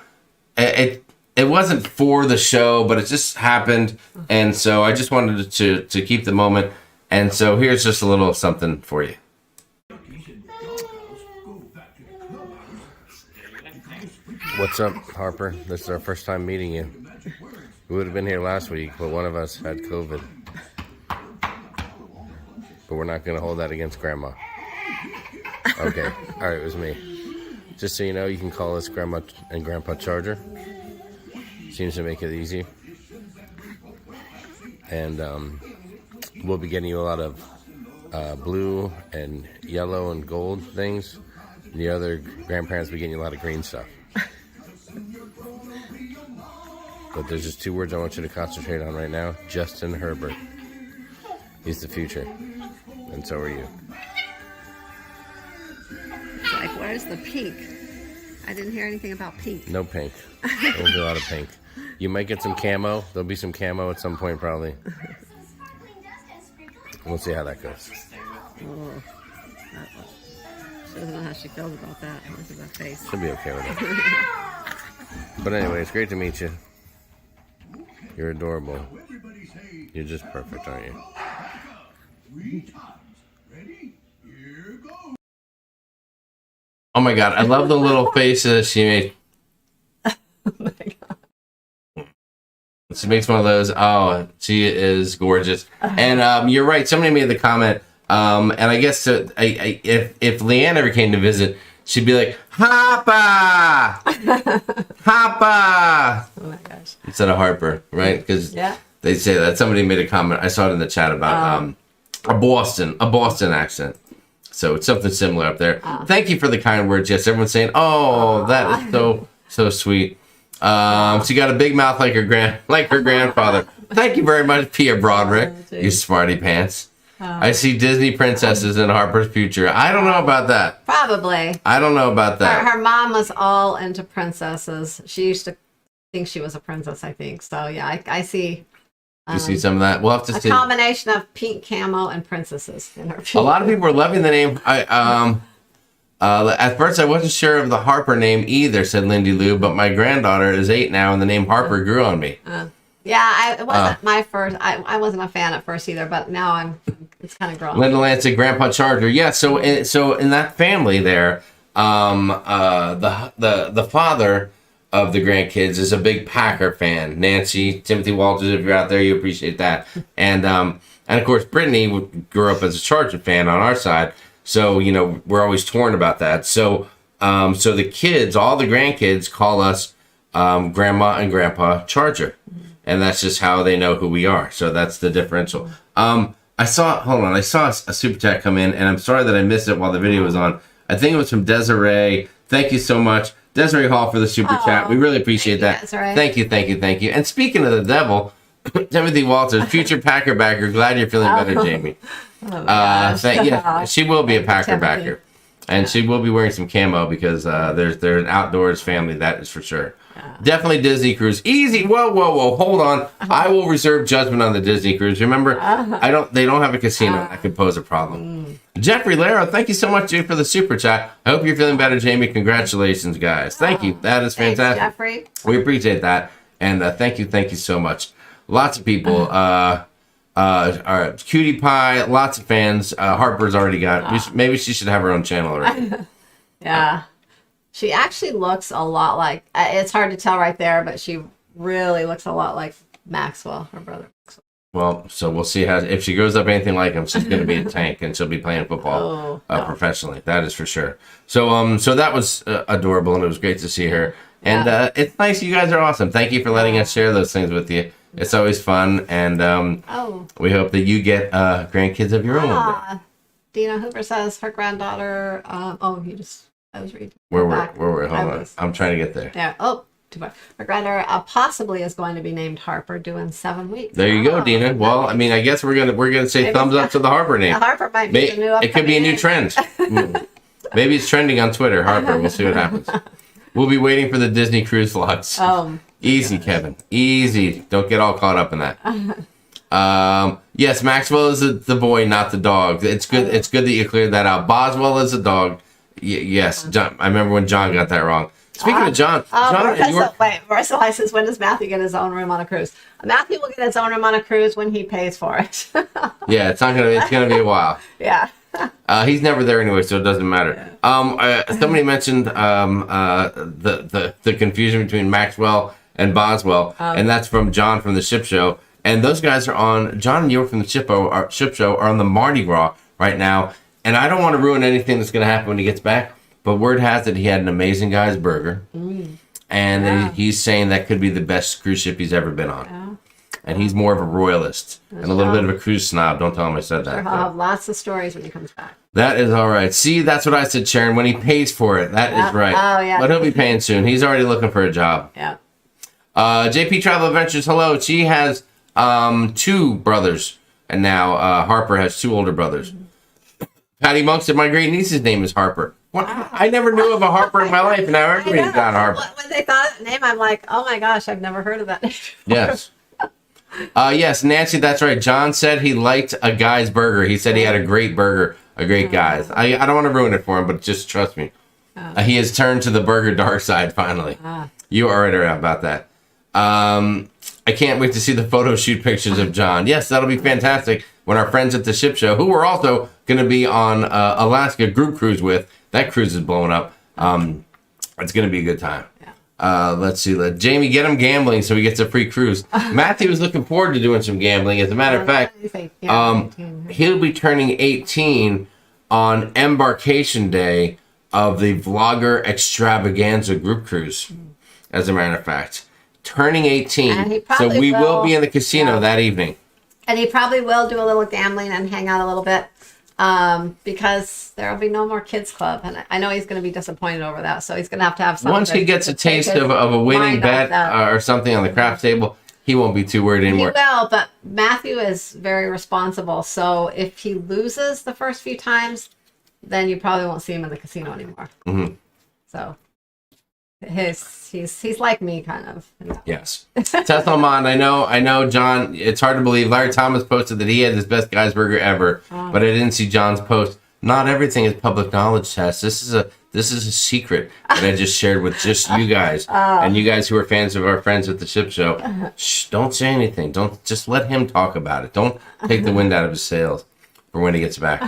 it wasn't for the show, but it just happened. And so I just wanted to keep the moment. And so here's just a little something for you. What's up, Harper? This is our first time meeting you. We would have been here last week, but one of us had COVID. But we're not going to hold that against Grandma. Okay, all right, it was me. Just so you know, you can call us Grandma and Grandpa Charger. Seems to make it easy. And we'll be getting you a lot of blue and yellow and gold things. And the other grandparents will be getting you a lot of green stuff. But there's just 2 words I want you to concentrate on right now. Justin Herbert. He's the future. And so are you. Like, where's the pink? I didn't hear anything about pink. No pink. There won't be a lot of pink. You might get some camo. There'll be some camo at some point, probably. We'll see how that goes. Oh, she doesn't know how she feels about that. Look at that face. She'll be okay with it. But anyway, it's great to meet you. You're adorable. You're just perfect, aren't you? Oh my God, I love the little faces she made. Oh my God. She makes one of those. Oh, she is gorgeous. And you're right. Somebody made the comment. And I guess if Leanne ever came to visit, she'd be like, Hoppa! Hoppa! Oh my gosh. Instead of Harper, right? Because they say that. Somebody made a comment. I saw it in the chat about a Boston accent. So it's something similar up there. Thank you for the kind words. Yes, everyone's saying, "Oh, that is so sweet." She got a big mouth like her grandfather. Thank you very much, Pia Broderick. You smarty pants. I see Disney princesses in Harper's future. I don't know about that. Probably. I don't know about that. Her mom was all into princesses. She used to think she was a princess, I think. So yeah, I see. You see some of that? We'll have to see. A combination of pink camo and princesses in her future. A lot of people are loving the name. At first, I wasn't sure of the Harper name either, said Lindy Lou, but my granddaughter is 8 now, and the name Harper grew on me. Yeah, it wasn't my first. I wasn't a fan at first either, but now it's kind of growing. Linda Lance said Grandpa Charger. Yeah, so in that family there, the father of the grandkids is a big Packer fan. Nancy, Timothy Walters, if you're out there, you appreciate that. And of course, Brittany grew up as a Charger fan on our side. So, you know, we're always torn about that. So the kids, all the grandkids call us Grandma and Grandpa Charger. And that's just how they know who we are. So that's the differential. I saw a super chat come in, and I'm sorry that I missed it while the video was on. I think it was from Desiree. Thank you so much, Desiree Hall, for the super chat. We really appreciate that. Desiree. Thank you. And speaking of the devil, Timothy Walters, future Packer backer. Glad you're feeling better, Jamie. Yeah, she will be a Packer backer, and she will be wearing some camo because they're an outdoors family. That is for sure. Definitely Disney cruise. Easy. Whoa. Hold on. I will reserve judgment on the Disney cruise. Remember, they don't have a casino. That could pose a problem. Jeffrey Laro, thank you so much, dude, for the super chat. I hope you're feeling better, Jamie. Congratulations, guys. Thank you. That is fantastic. Thanks, Jeffrey. We appreciate that. And thank you so much. Lots of people. Cutie Pie, lots of fans. Harper's already got. Maybe she should have her own channel already. Yeah. She actually looks a lot like, it's hard to tell right there, but she really looks a lot like Maxwell, her brother. Well, so we'll see if she grows up anything like him. She's going to be a tank, and she'll be playing football professionally. That is for sure. So that was adorable, and it was great to see her. And it's nice. You guys are awesome. Thank you for letting us share those things with you. It's always fun, and we hope that you get grandkids of your own one day. Dina Hoover says her granddaughter. I was reading. Where were? Hold on. I'm trying to get there. Yeah. Oh, too far. Her granddaughter possibly is going to be named Harper, due in 7 weeks. There you go, Dina. Well, I mean, I guess we're gonna say thumbs up to the Harper name. Harper might be the new. It could be a new trend. Maybe it's trending on Twitter. Harper. We'll see what happens. We'll be waiting for the Disney cruise vlogs. Easy, gosh. Kevin. Easy. Don't get all caught up in that. Yes, Maxwell is the boy, not the dog. It's good. It's good that you cleared that out. Boswell is the dog. Yes, John. I remember when John got that wrong. Speaking of John, Marcel says, when does Matthew get his own room on a cruise? Matthew will get his own room on a cruise when he pays for it. Yeah, it's gonna be a while. Yeah. He's never there anyway, so it doesn't matter. Somebody mentioned the confusion between Maxwell and Boswell, and that's from John from the Ship Show. And those guys are on. John and York from the Ship Show are on the Mardi Gras right now. And I don't want to ruin anything that's going to happen when he gets back, but word has it he had an amazing guy's burger, and he's saying that could be the best cruise ship he's ever been on. Yeah. And he's more of a royalist and a little bit of a cruise snob. Don't tell him I said that. He'll have lots of stories when he comes back. That is all right. See, that's what I said, Sharon. When he pays for it, that is right. Oh, yeah. But he'll be paying soon. He's already looking for a job. Yeah. JP Travel Adventures, hello. She has 2 brothers, and now Harper has 2 older brothers. Patty Monk said, my great niece's name is Harper. Wow. I never knew of a Harper in my life, and now everybody's got Harper. When they thought of the name, I'm like, oh my gosh, I've never heard of that name before. Yes. Yes, Nancy, that's right. John said he liked a guy's burger. He said he had a great burger, a great guy's. I don't want to ruin it for him, but just trust me. He has turned to the burger dark side, finally. You are right about that. I can't wait to see the photo shoot pictures of John. Yes, that'll be fantastic when our friends at the Ship Show, who we're also going to be on Alaska group cruise with, that cruise is blowing up. It's going to be a good time. Let's see. Let Jamie get him gambling so he gets a free cruise. Matthew is looking forward to doing some gambling. As a matter of fact, he'll be turning 18 on embarkation day of the Vlogger Extravaganza group cruise. As a matter of fact, turning 18. So we will be in the casino that evening. And he probably will do a little gambling and hang out a little bit because there will be no more kids club. And I know he's going to be disappointed over that. So he's going to have something. Once he gets a taste of a winning bet or something on the craps table, he won't be too worried anymore. He will, but Matthew is very responsible. So if he loses the first few times, then you probably won't see him in the casino anymore. Mm-hmm. So he's like me, kind of. Yes. Tesselmon, I know, John. It's hard to believe. Larry Thomas posted that he had his best guy's burger ever, but I didn't see John's post. Not everything is public knowledge, Tess. This is a secret that I just shared with just you guys and you guys who are fans of our friends at the Ship Show. Shh, don't say anything. Don't just let him talk about it. Don't take the wind out of his sails for when he gets back.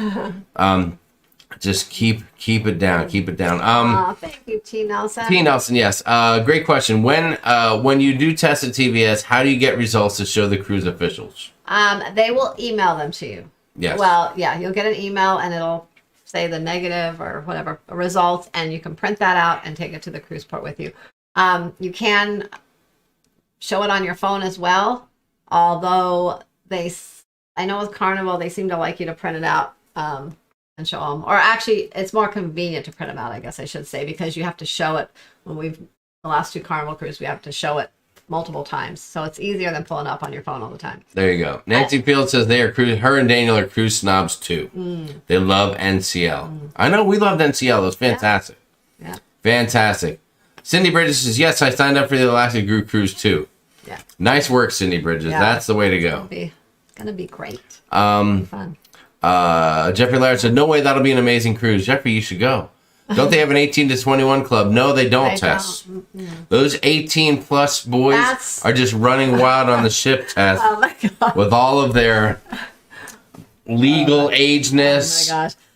Just keep it down. Keep it down. Thank you, T. Nelson. T. Nelson, yes. Great question. When you do test at TVS, how do you get results to show the cruise officials? They will email them to you. Yes. Well, yeah, you'll get an email and it'll say the negative or whatever results, and you can print that out and take it to the cruise port with you. You can show it on your phone as well, although I know with Carnival they seem to like you to print it out. And show them, or actually it's more convenient to print them out, I guess I should say, because you have to show it the last 2 Carnival cruises, we have to show it multiple times. So it's easier than pulling up on your phone all the time. There you go. Nancy Field says they are her and Daniel are cruise snobs too. They love NCL. I know we loved NCL. It was fantastic. Yeah. Fantastic. Cindy Bridges says, yes, I signed up for the Alaska Group Cruise too. Yeah. Nice work, Cindy Bridges. Yeah. That's the way to go. It's gonna be great. Fun. Jeffrey Laird said, no way, that'll be an amazing cruise. Jeffrey, you should go. Don't they have an 18 to 21 club? No, they don't, Tess. Those 18 plus boys are just running wild on the ship, Tess. Oh my God. With all of their legal ageness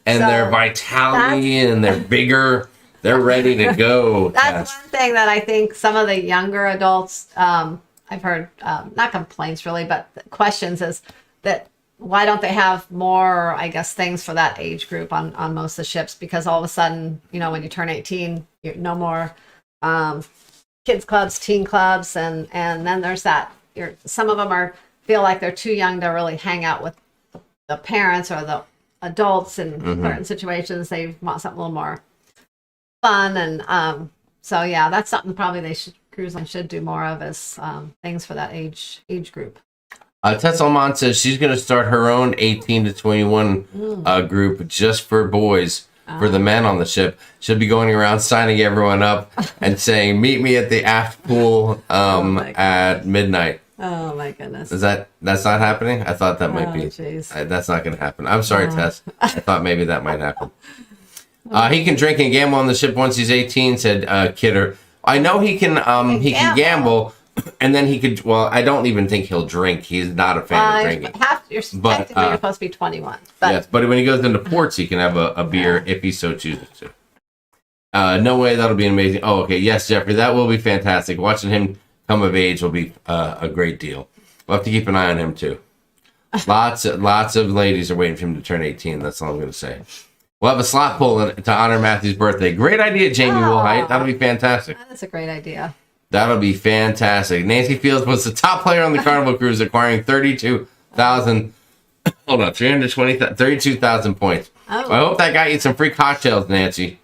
and their vitality and their vigor. They're ready to go. That's one thing that I think some of the younger adults, I've heard, not complaints really, but questions is that why don't they have more, I guess, things for that age group on most of the ships? Because all of a sudden, you know, when you turn 18, you're no more kids clubs, teen clubs, and then there's that. Some of them feel like they're too young to really hang out with the parents or the adults in certain situations. They want something a little more fun, and so yeah, that's something probably cruise line should do more of, is things for that age group. Tessa Almond says she's going to start her own 18 to 21 group just for boys, for the men on the ship. She'll be going around signing everyone up and saying, meet me at the aft pool at midnight. Oh my goodness. That's not happening? I thought that might be. That's not going to happen. I'm sorry, Tess. I thought maybe that might happen. He can drink and gamble on the ship once he's 18, said Kidder. I know he can gamble. And then he could, well, I don't even think he'll drink. He's not a fan of drinking. You're supposed to be 21. But. Yes, but when he goes into ports, he can have a beer if he so chooses to. No way, that'll be amazing. Oh, okay. Yes, Jeffrey, that will be fantastic. Watching him come of age will be a great deal. We'll have to keep an eye on him, too. Lots of ladies are waiting for him to turn 18. That's all I'm going to say. We'll have a slot pull to honor Matthew's birthday. Great idea, Jamie Woolhite. That'll be fantastic. That's a great idea. That'll be fantastic. Nancy Fields was the top player on the Carnival Cruise, acquiring 32,000 points. Oh. I hope that got you some free cocktails, Nancy.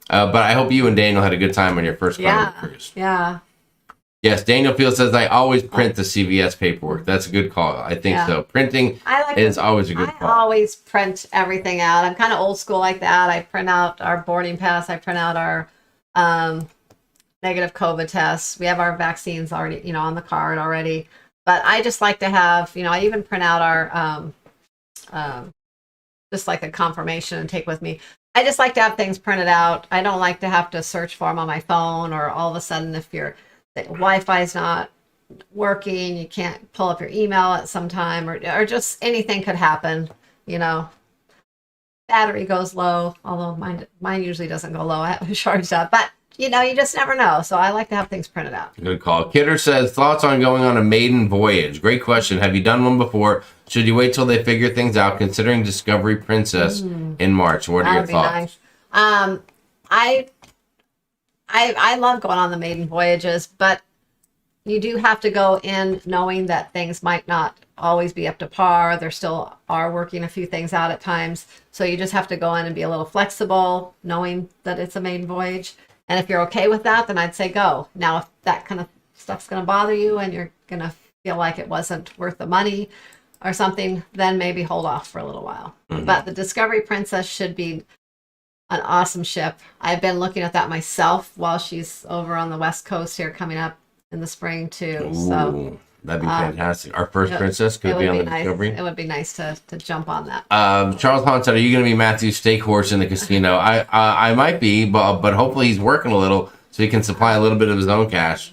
But I hope you and Daniel had a good time on your first Carnival Cruise. Yeah. Yes, Daniel Fields says, I always print the CVS paperwork. That's a good call. I think so. Printing is always a good call. I always print everything out. I'm kind of old school like that. I print out our boarding pass. I print out our negative COVID tests. We have our vaccines already, on the card already. But I just like to have, I even print out our, just like a confirmation and take with me. I just like to have things printed out. I don't like to have to search for them on my phone, or all of a sudden if the Wi-Fi is not working, you can't pull up your email at some time, or just anything could happen, Battery goes low, although mine usually doesn't go low. I have it charged up, but you just never know. So I like to have things printed out. Good call. Kidder says, thoughts on going on a maiden voyage? Great question. Have you done one before? Should you wait till they figure things out, considering Discovery Princess in March? What are your thoughts? Nice. I love going on the maiden voyages, but you do have to go in knowing that things might not always be up to par. There still are working a few things out at times. So you just have to go in and be a little flexible, knowing that it's a maiden voyage. And if you're okay with that, then I'd say go. Now, if that kind of stuff's going to bother you and you're going to feel like it wasn't worth the money or something, then maybe hold off for a little while. But the Discovery Princess should be an awesome ship. I've been looking at that myself while she's over on the West Coast here, coming up in the spring too. So that'd be fantastic. Our first princess could be on the Discovery. It would be nice to jump on that. Charles Hunt said, are you going to be Matthew's steak horse in the casino? I might be, but hopefully he's working a little so he can supply a little bit of his own cash.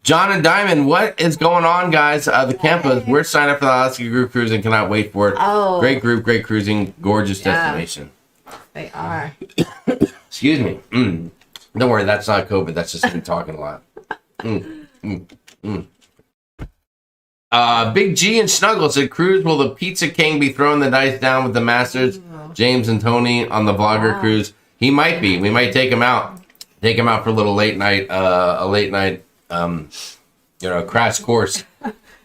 John and Diamond, what is going on, guys? The Kempas, we're signed up for the Alaska Group Cruise and cannot wait for it. Oh. Great group, great cruising, gorgeous destination. They are. Excuse me. Don't worry, that's not COVID. That's just me talking a lot. Big G and Snuggle said, Cruise, will the Pizza King be throwing the dice down with the Masters, James and Tony, on the Vlogger Cruise? He might be. We might take him out. Take him out for a little late night, crash course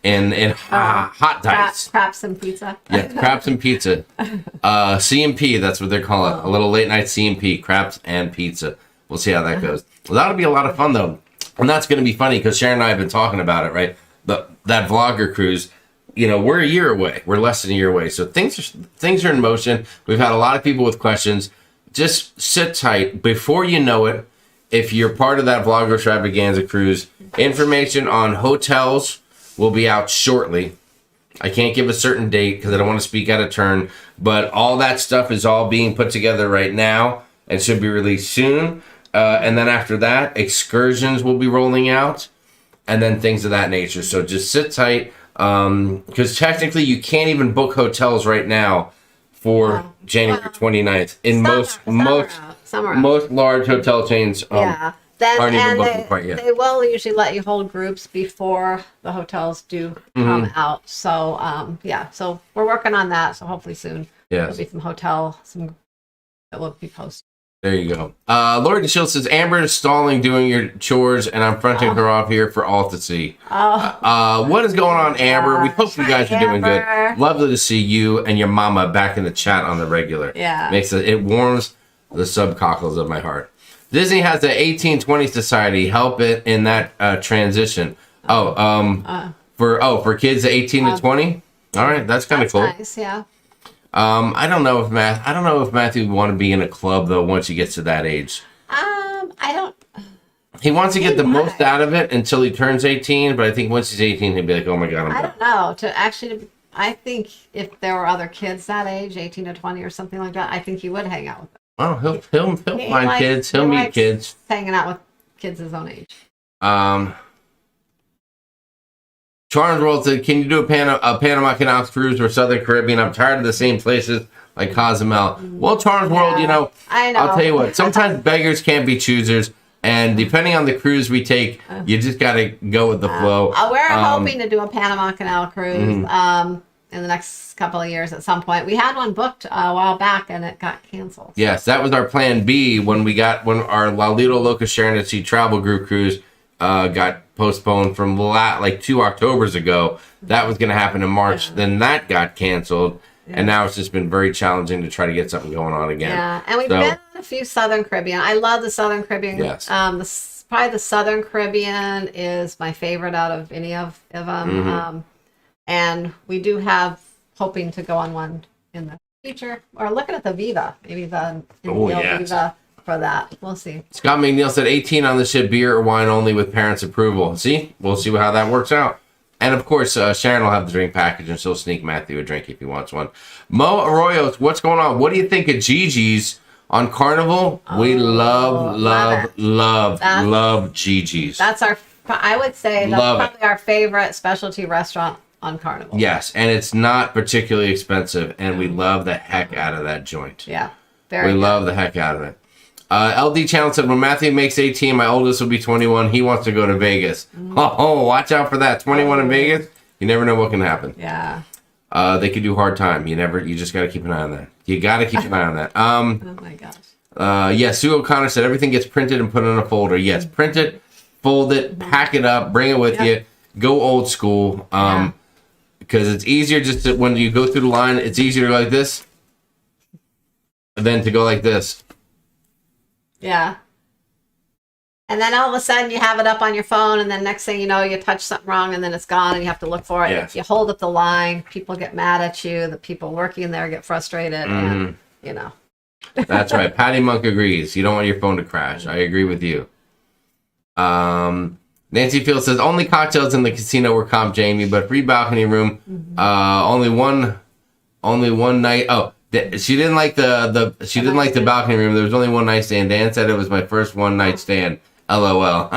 in hot dice. Craps and pizza. Yeah, craps and pizza. CMP, that's what they're calling it. A little late night CMP, craps and pizza. We'll see how that goes. Well, that'll be a lot of fun, though. And that's going to be funny because Sharon and I have been talking about it, right? That vlogger cruise, we're a year away. We're less than a year away. So things are in motion. We've had a lot of people with questions. Just sit tight. Before you know it, if you're part of that Vlogger Extravaganza cruise, information on hotels will be out shortly. I can't give a certain date because I don't want to speak out of turn, but all that stuff is all being put together right now and should be released soon. And then after that, excursions will be rolling out and then things of that nature. So just sit tight because technically you can't even book hotels right now for January 29th in most large hotel chains. Yeah. Aren't even booking quite yet. They will usually let you hold groups before the hotels do come out. So, so we're working on that. So hopefully soon there'll be some that will be posted. There you go. Lori DeShield says, Amber is stalling doing your chores and I'm fronting her off here for all to see. What is going on, Amber? We hope you guys are doing good. Lovely to see you and your mama back in the chat on the regular. Yeah. It warms the subcockles of my heart. Disney has the 1820 Society help it in that transition. For kids 18 to 20. All right, that's kind of cool. Nice, yeah. I don't know if Matthew would want to be in a club though once he gets to that age. I don't. He wants to get the most out of it until he turns 18, but I think once he's 18, he'll be like, "Oh my god, I'm done." I don't know. I think if there were other kids that age, 18 to 20 or something like that, I think he would hang out with them. Oh, he'll find kids. He'll meet kids. Hanging out with kids his own age. Charles World said, "Can you do a Panama Canal cruise or Southern Caribbean? I'm tired of the same places like Cozumel." Well, Charles World, I know. I'll tell you what. Sometimes beggars can't be choosers, and depending on the cruise we take, you just got to go with the flow. We're hoping to do a Panama Canal cruise in the next couple of years at some point. We had one booked a while back, and it got canceled. Yes, that was our plan B when our Lalito Loca Sharonatsea travel group cruise got postponed from 2 Octobers ago. That was going to happen in March. Yeah. Then that got canceled. Yeah. And now it's just been very challenging to try to get something going on again. Yeah, and we've been on a few Southern Caribbean. I love the Southern Caribbean. Yes. Probably the Southern Caribbean is my favorite out of any of them. And we do have hoping to go on one in the future. Or looking at the Viva. Maybe the Viva for that. We'll see. Scott McNeil said 18 on the ship, beer or wine only with parents' approval. See? We'll see how that works out. And of course, Sharon will have the drink package and she'll sneak Matthew a drink if he wants one. Mo Arroyos, what's going on? What do you think of Gigi's on Carnival? We love Gigi's. I would say that's probably our favorite specialty restaurant on Carnival. Yes, and it's not particularly expensive, and we love the heck out of that joint. Yeah, we love the heck out of it. LD Channel said, when Matthew makes 18, my oldest will be 21. He wants to go to Vegas. Oh, watch out for that. 21 in Vegas, you never know what can happen. Yeah. They could do hard time. You just got to keep an eye on that. You got to keep an eye on that. Oh my gosh. Sue O'Connor said, everything gets printed and put in a folder. Yes, print it, fold it, pack it up, bring it with you. Go old school. Because it's easier just to, when you go through the line, it's easier to go like this than to go like this. Yeah. And then all of a sudden you have it up on your phone, and then next thing you know, you touch something wrong, and then it's gone, and you have to look for it. Yes. If you hold up the line, people get mad at you. The people working there get frustrated, and That's right. Patty Monk agrees. You don't want your phone to crash. I agree with you. Nancy Field says, only cocktails in the casino were comp, Jamie, but free balcony room. Only one night. Oh, she didn't like the balcony room. There was only one night stand. Dan said it was my first one night stand. LOL.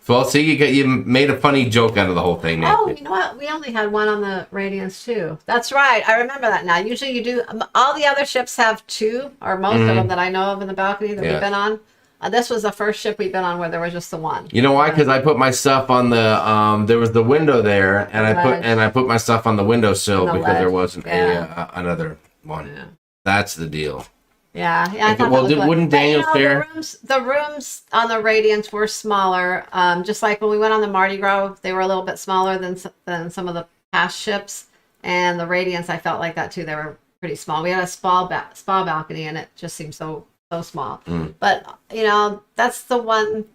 Well, see, you made a funny joke out of the whole thing, Nancy. Oh, you know what? We only had one on the Radiance too. That's right. I remember that now. Usually you do. All the other ships have two, or most of them that I know of in the balcony that we've been on. This was the first ship we've been on where there was just the one. You know why? Because I put my stuff on the there was the window there, and I put my stuff on the windowsill because there wasn't another one. Yeah. That's the deal. Yeah. I thought that was wouldn't Daniel share? The rooms on the Radiance were smaller. Just like when we went on the Mardi Gras, they were a little bit smaller than some of the past ships. And the Radiance, I felt like that too. They were pretty small. We had a spa balcony, and it just seemed so small. But that's the one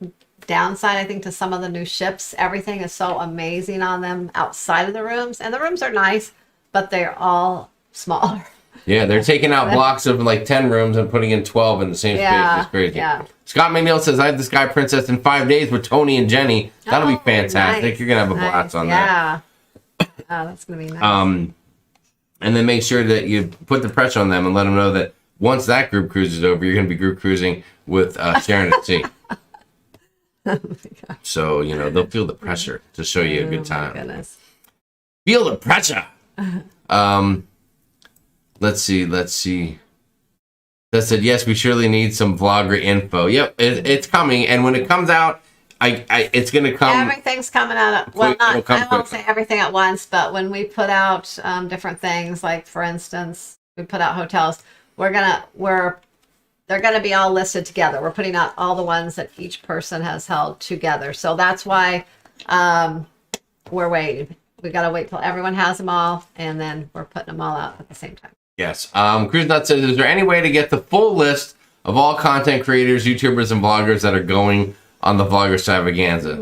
downside, I think, to some of the new ships. Everything is so amazing on them outside of the rooms, and the rooms are nice, but they're all smaller. Yeah, they're taking out blocks of like 10 rooms and putting in 12 in the same space. It's crazy. Yeah. Scott McNeil says, I have the Sky Princess in 5 days with Tony and Jenny. That'll be fantastic. Nice, You're going to have a blast on that. Yeah. Oh, that's going to be nice. And then make sure that you put the pressure on them and let them know that once that group cruise is over, you're going to be group cruising with Sharon at sea. Oh my God. So, they'll feel the pressure to show you a good time. My goodness. Feel the pressure. Let's see. That said, yes, we surely need some vlogger info. Yep, it's coming. And when it comes out, it's going to come. Everything's coming out. I won't say everything at once, but when we put out different things, like for instance, we put out hotels, they're gonna be all listed together. We're putting out all the ones that each person has held together. So that's why we're waiting. We got to wait till everyone has them all, and then we're putting them all out at the same time. Yes. Cruise Nut says, is there any way to get the full list of all content creators, YouTubers, and vloggers that are going on the Vlogger Extravaganza?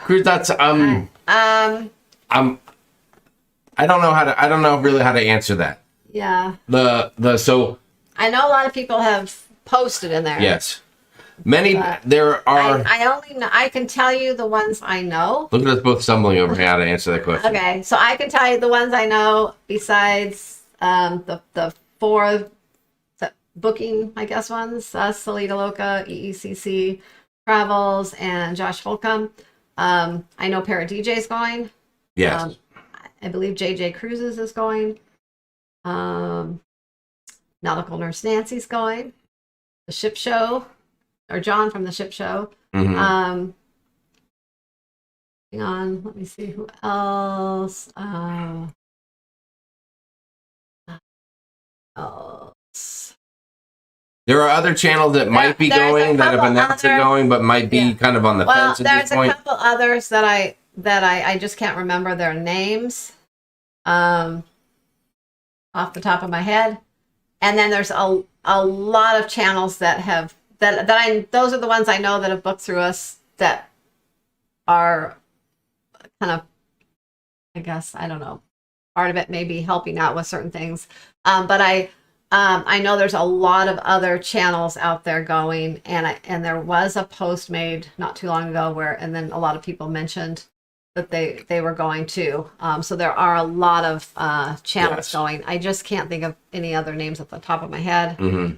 Cruise Nuts, I don't know really how to answer that. Yeah. So I know a lot of people have posted in there. yes. There are. I can tell you the ones I know. Look at us both stumbling over how to answer that question. Okay, so I can tell you the ones I know besides the 4 booking, I guess, ones. Salida Loca, EECC, Travels, and Josh Fulcom. I know Para DJ's going. Yes. I believe JJ Cruises is going. Nautical Nurse Nancy's going. The Ship Show, or John from the Ship Show. Mm-hmm. Hang on, let me see who else. There are other channels that might be going that have announced they're going, but might be kind of on the fence at this point. There's a couple others that I just can't remember their names off the top of my head. And then there's a lot of channels that have those are the ones I know that have booked through us that are kind of, I guess, I don't know, part of it maybe helping out with certain things. But I know there's a lot of other channels out there going, and there was a post made not too long ago and then a lot of people mentioned that they were going too. So there are a lot of channels going. I just can't think of any other names at the top of my head. Mm-hmm.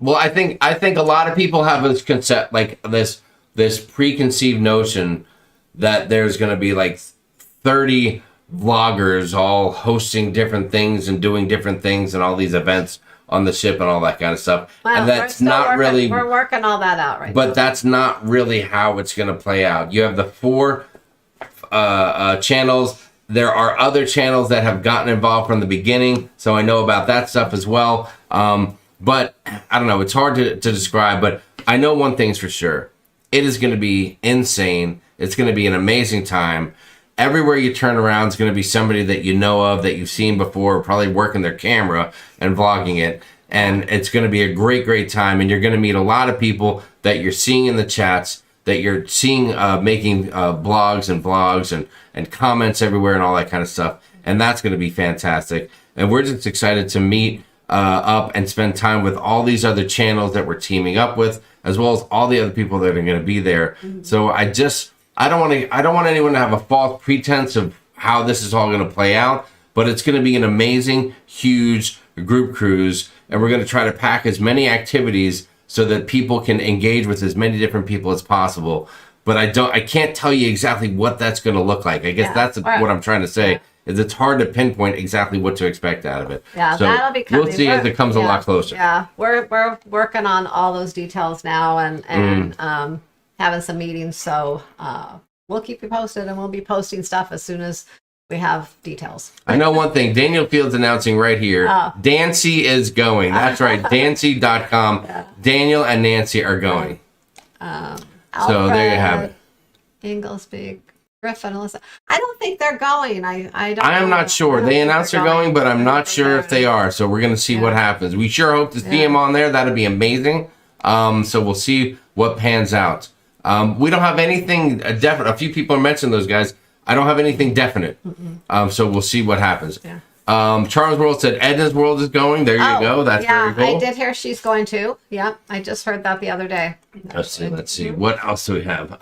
Well, I think a lot of people have this concept, like this preconceived notion that there's going to be like 30 vloggers all hosting different things and doing different things and all these events on the ship and all that kind of stuff. Well, and that's not really... We're working all that out right now. But that's not really how it's going to play out. You have the 4 channels. There are other channels that have gotten involved from the beginning, so I know about that stuff as well. But I don't know. It's hard to describe, but I know one thing's for sure. It is going to be insane. It's going to be an amazing time. Everywhere you turn around is going to be somebody that you know of, that you've seen before, probably working their camera and vlogging it. And it's going to be a great, great time. And you're going to meet a lot of people that you're seeing in the chats, that you're seeing making blogs and vlogs and comments everywhere and all that kind of stuff. And that's going to be fantastic. And we're just excited to meet up and spend time with all these other channels that we're teaming up with, as well as all the other people that are going to be there. Mm-hmm. So I don't want anyone to have a false pretense of how this is all going to play out, but it's going to be an amazing, huge group cruise, and we're going to try to pack as many activities so that people can engage with as many different people as possible. But I can't tell you exactly what that's going to look like. I guess that's what I'm trying to say. Is it's hard to pinpoint exactly what to expect out of it. Yeah, so that'll be coming. We'll see as it comes a lot closer. Yeah, we're working on all those details now and having some meetings. So we'll keep you posted, and we'll be posting stuff as soon as we have details. I know one thing. Daniel Field's announcing right here. Dancy is going. That's right. Dancy.com. Yeah. Daniel and Nancy are going. So there you have it. Inglesby, Griffin, Alyssa. I don't think they're going. I am not sure. They announced they're going, but I'm not sure if they are. So we're going to see what happens. We sure hope to see them on there. That'd be amazing. So we'll see what pans out. We don't have anything definite. A few people mentioned those guys. I don't have anything definite. So we'll see what happens. Yeah. Charles World said Edna's World is going. There you go. That's very cool. I did hear she's going too. Yep, I just heard that the other day. Let's see. What else do we have?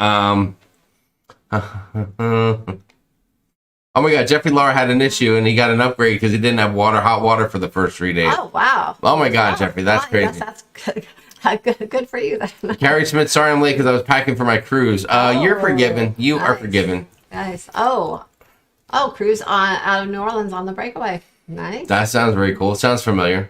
Oh my God, Jeffrey Lara had an issue and he got an upgrade because he didn't have hot water for the first 3 days. Oh, wow. Oh my God, Jeffrey, that's crazy. That's good. Good for you then. Carrie Smith, sorry I'm late because I was packing for my cruise. You're forgiven. You are forgiven. Nice. Oh, cruise out of New Orleans on the breakaway. Nice. That sounds very cool. Sounds familiar.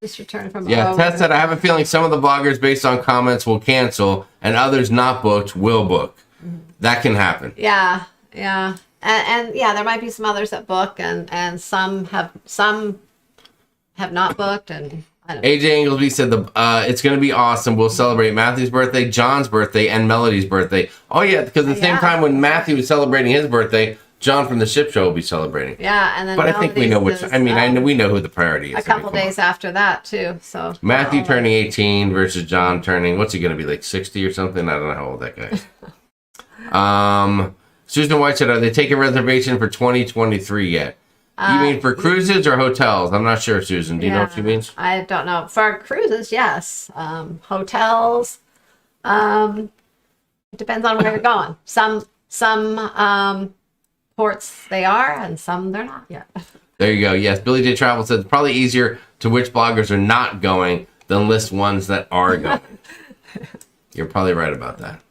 Just returned from Tess said, I have a feeling some of the bloggers based on comments will cancel and others not booked will book. That can happen. Yeah. And yeah, there might be some others that book and some have not booked, and I don't know. AJ Inglesby said it's going to be awesome. We'll celebrate Matthew's birthday, John's birthday, and Melody's birthday. Oh yeah, because at the same time when Matthew is celebrating his birthday, John from the Ship Show will be celebrating. Yeah, and then but I think we know which. We know who the priority is. A couple days after that too. So Matthew turning 18 versus John turning. What's he going to be, like 60 or something? I don't know how old that guy is. Susan White said, "Are they taking reservation for 2023 yet?" You mean for cruises or hotels? I'm not sure, Susan. Do you know what she means? I don't know. For cruises, yes. Hotels. It depends on where you're going. Some ports they are, and some they're not yet. There you go. Yes, Billy J Travel said it's probably easier to which bloggers are not going than list ones that are going. You're probably right about that.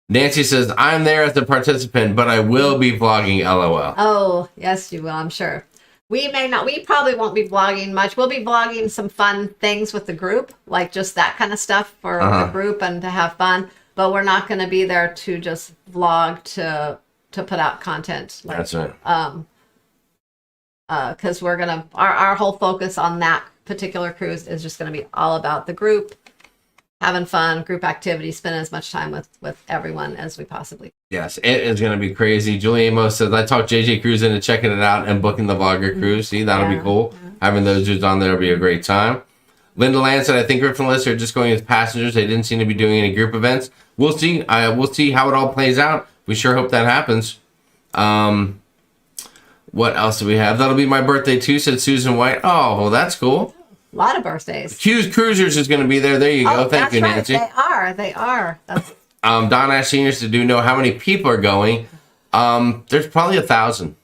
Nancy says, I'm there as a participant, but I will be vlogging, LOL. Oh, yes, you will, I'm sure. We probably won't be vlogging much. We'll be vlogging some fun things with the group, like just that kind of stuff for the group and to have fun. But we're not going to be there to just vlog to put out content. Like, that's right. Because we're going to, our whole focus on that particular cruise is just going to be all about the group, having fun, group activities, spending as much time with everyone as we possibly can. Yes, it is going to be crazy. Julie Amos says, I talked JJ Cruise into checking it out and booking the vlogger cruise. See, that'll be cool. Yeah. Having those dudes on there will be a great time. Linda Land said, I think Griffin Lists are just going as passengers. They didn't seem to be doing any group events. We'll see. We'll see how it all plays out. We sure hope that happens. What else do we have? That'll be my birthday too, said Susan White. Oh, well, that's cool. A lot of birthdays. Hughes Cruisers is going to be there. There you go. Thank you, Nancy. They are. That's... Don Ash Senior said, do you know how many people are going? There's probably 1,000.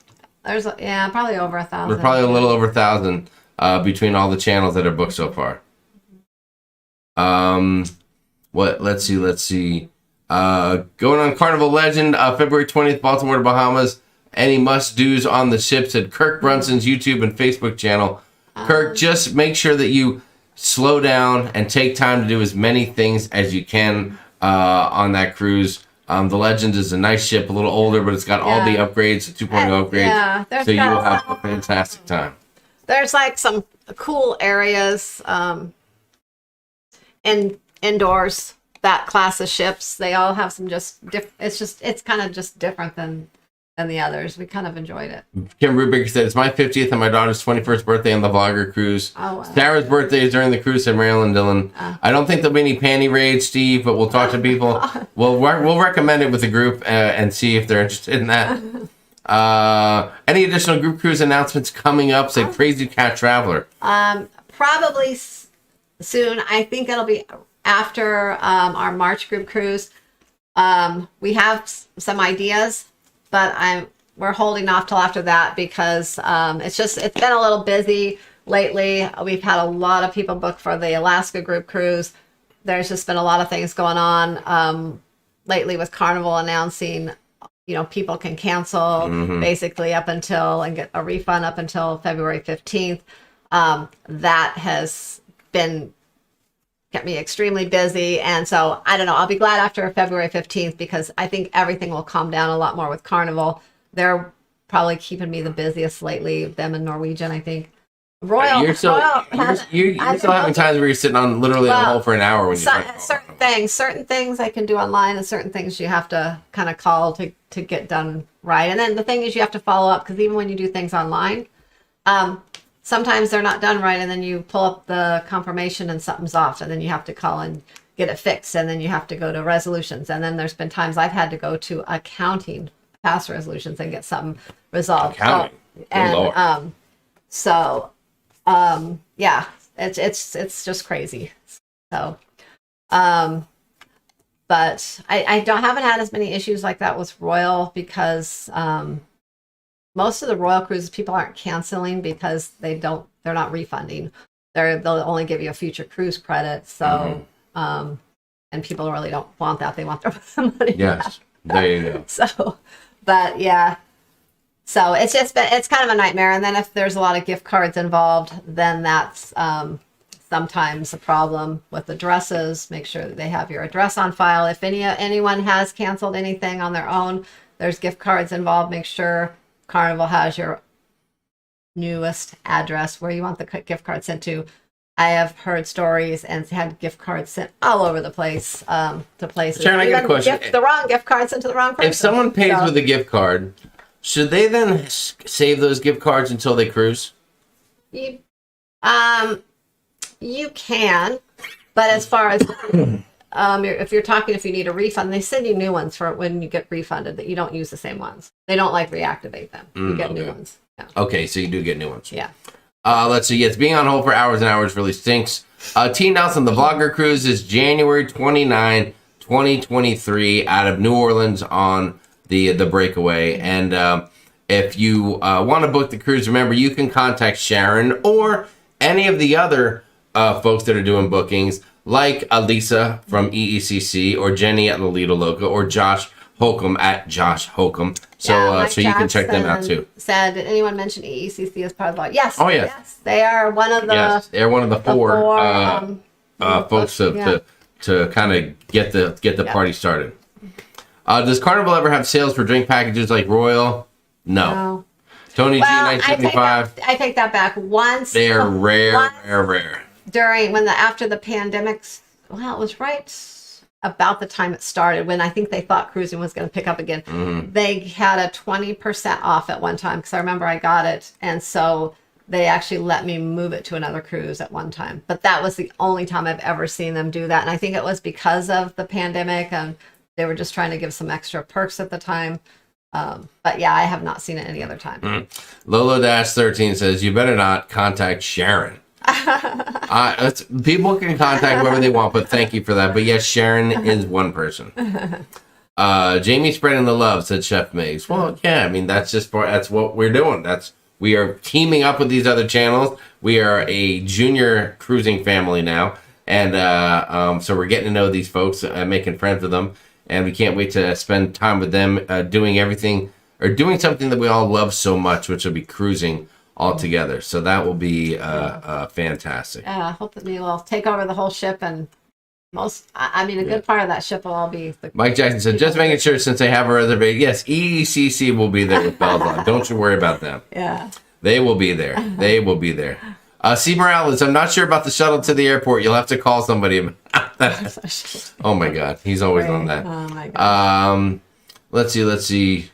There's probably over 1,000. There's probably a little over 1,000 between all the channels that are booked so far. Let's see. Going on Carnival Legend, February 20th, Baltimore to Bahamas. Any must-dos on the ship, said Kirk Brunson's YouTube and Facebook channel. Kirk, just make sure that you slow down and take time to do as many things as you can on that cruise. The Legend is a nice ship, a little older, but it's got all the upgrades, the 2.0 upgrades. Yeah, so you will have a fantastic time. There's like some cool areas indoors, that class of ships. They all have some it's kind of just different than the others. We kind of enjoyed it. Kim Rubick said, it's my 50th and my daughter's 21st birthday on the vlogger cruise. Oh, wow. Sarah's birthday is during the cruise, said Marilyn Dillon. I don't think there'll be any panty raids, Steve, but we'll talk to people. We'll recommend it with the group and see if they're interested in that. Any additional group cruise announcements coming up, said Crazy Cat Traveler? Probably soon. I think it'll be after our March group cruise. We have some ideas, but we're holding off till after that because it's been a little busy lately. We've had a lot of people book for the Alaska group cruise. There's just been a lot of things going on lately with Carnival announcing, people can cancel basically up until and get a refund up until February 15th. That has kept me extremely busy. And so, I don't know, I'll be glad after February 15th because I think everything will calm down a lot more with Carnival. They're probably keeping me the busiest lately, them and Norwegian, I think. You're still having times where you're sitting on literally on hold for an hour when you're certain things I can do online and certain things you have to kind of call to get done right. And then the thing is you have to follow up because even when you do things online, Sometimes they're not done right, and then you pull up the confirmation and something's off, and then you have to call and get it fixed, and then you have to go to resolutions, and then there's been times I've had to go to accounting, past resolutions, and get something resolved. Accounting. Yeah, it's just crazy. So, but I haven't had as many issues like that with Royal because most of the Royal cruises people aren't canceling because they're not refunding. They'll only give you a future cruise credit. So, and people really don't want that. They want their money. Yes, there you go. So, but yeah. So it's kind of a nightmare. And then if there's a lot of gift cards involved, then that's sometimes a problem with addresses. Make sure that they have your address on file. If anyone has canceled anything on their own, there's gift cards involved. Make sure Carnival has your newest address where you want the gift card sent to. I have heard stories and had gift cards sent all over the place to places. Sharon, I got a question. The wrong gift card sent to the wrong person. If someone pays with a gift card, should they then save those gift cards until they cruise? You can, but as far as if you need a refund, they send you new ones for when you get refunded that you don't use the same ones. They don't reactivate them. You get new ones. Yeah. Okay, so you do get new ones. Yeah. Let's see. Yes, being on hold for hours and hours really stinks. T. Nelson, the Vlogger Cruise is January 29, 2023 out of New Orleans on the breakaway. And if you want to book the cruise, remember, you can contact Sharon or any of the other folks that are doing bookings, like Alisa from EECC or Jenny at Lolita Loca or Josh Holcomb at Josh Holcomb. So so you can check them out too. Said, did anyone mention EECC as part of the Yes. Oh, yes. They are one of the... Yes, they're one of the four folks to kind of get the party started. Does Carnival ever have sales for drink packages like Royal? No. Tony G, 1975. I take that back. Once. They're rare. After the pandemic, it was right about the time it started when I think they thought cruising was going to pick up again. They had a 20% off at one time because I remember I got it. And so they actually let me move it to another cruise at one time. But that was the only time I've ever seen them do that. And I think it was because of the pandemic and they were just trying to give some extra perks at the time. But yeah, I have not seen it any other time. Lolo-13 says, you better not contact Sharon. People can contact whoever they want, but thank you for that. But yes, Sharon is one person. Jamie spreading the love, said Chef Maze. Well, yeah, I mean, that's what we're doing. We are teaming up with these other channels. We are a junior cruising family now. And so we're getting to know these folks, making friends with them. And we can't wait to spend time with them doing everything or doing something that we all love so much, which will be cruising all together. So that will be fantastic. I hope that we will take over the whole ship and a good part of that ship will all be... Mike Jackson said, just making sure since they have a reservation. Yes, EECC will be there with bells on. Don't you worry about them. Yeah. They will be there. They will be there. C. Morales, I'm not sure about the shuttle to the airport. You'll have to call somebody about that. Oh my God. He's always on that. Oh my God. Let's see.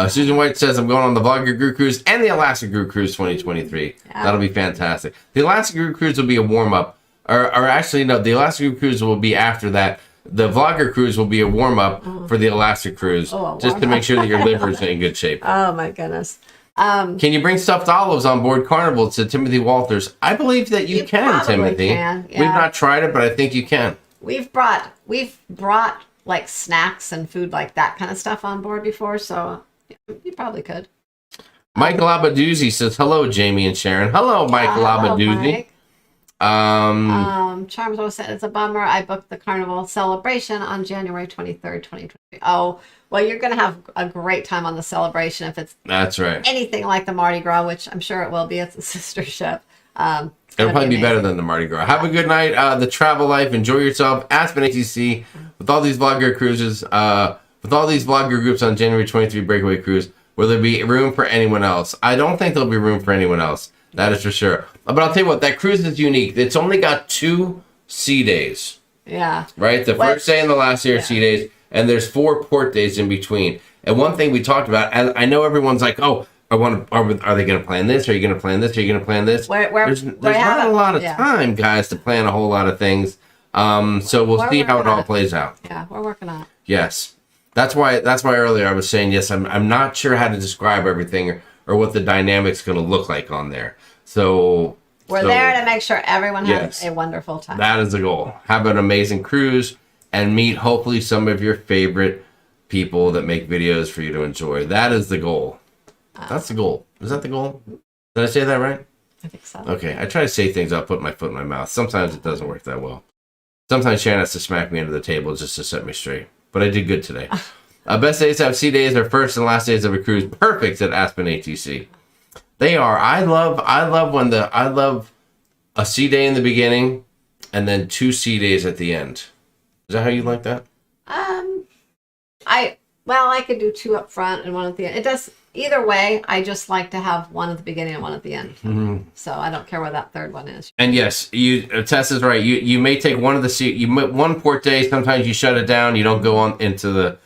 Susan White says, I'm going on the Vlogger Group Cruise and the Alaska Group Cruise 2023. Yeah. That'll be fantastic. The Alaska Group Cruise will be a warm-up. Or actually, no, the Alaska Group Cruise will be after that. The Vlogger Cruise will be a warm-up for the Alaska Cruise, just to make sure that your liver is in good shape. Oh, my goodness. Can you bring stuffed olives on board Carnival? Said Timothy Walters. I believe that you can, Timothy. Can, yeah. We've not tried it, but I think you can. We've brought like snacks and food like that kind of stuff on board before, so you probably could. Mike Labadoozy says, hello, Jamie and Sharon. Hello, Mike Labadoozy. Charms always said, it's a bummer. I booked the Carnival celebration on January 23rd, 2023. Oh, well, you're going to have a great time on the celebration if it's that's right. Anything like the Mardi Gras, which I'm sure it will be. It's a sister ship. It'll probably be better than the Mardi Gras. Have a good night. The travel life. Enjoy yourself. Aspen ATC with all these vlogger cruises, with all these vlogger groups on January 23 Breakaway Cruise. Will there be room for anyone else? I don't think there'll be room for anyone else. That is for sure. But I'll tell you what, that cruise is unique. It's only got 2 sea days. Yeah. Right? The first day and the last day are sea days, and there's 4 port days in between. And one thing we talked about, and I know everyone's like, oh, Are they going to plan this? Are you going to plan this? Are you going to plan this? There's not a lot of time, guys, to plan a whole lot of things. So we'll see how it all plays out. Yeah, we're working on it. Yes. That's why earlier I was saying, yes, I'm not sure how to describe everything or what the dynamic's going to look like on there. So we're there to make sure everyone has a wonderful time. That is the goal. Have an amazing cruise and meet hopefully some of your favorite people that make videos for you to enjoy. That is the goal. That's the goal. Is that the goal? Did I say that right? I think so. Okay. I try to say things, I'll put my foot in my mouth. Sometimes it doesn't work that well. Sometimes Sharon has to smack me into the table just to set me straight. But I did good today. Best days to have sea days are first and last days of a cruise. Perfect at Aspen ATC. They are. I love a sea day in the beginning and then 2 sea days at the end. Is that how you like that? I could do 2 up front and 1 at the end. It does either way. I just like to have 1 at the beginning and 1 at the end. Mm-hmm. So I don't care where that third one is. And yes, Tess is right. You may take one of the one port day. Sometimes you shut it down. You don't go on into the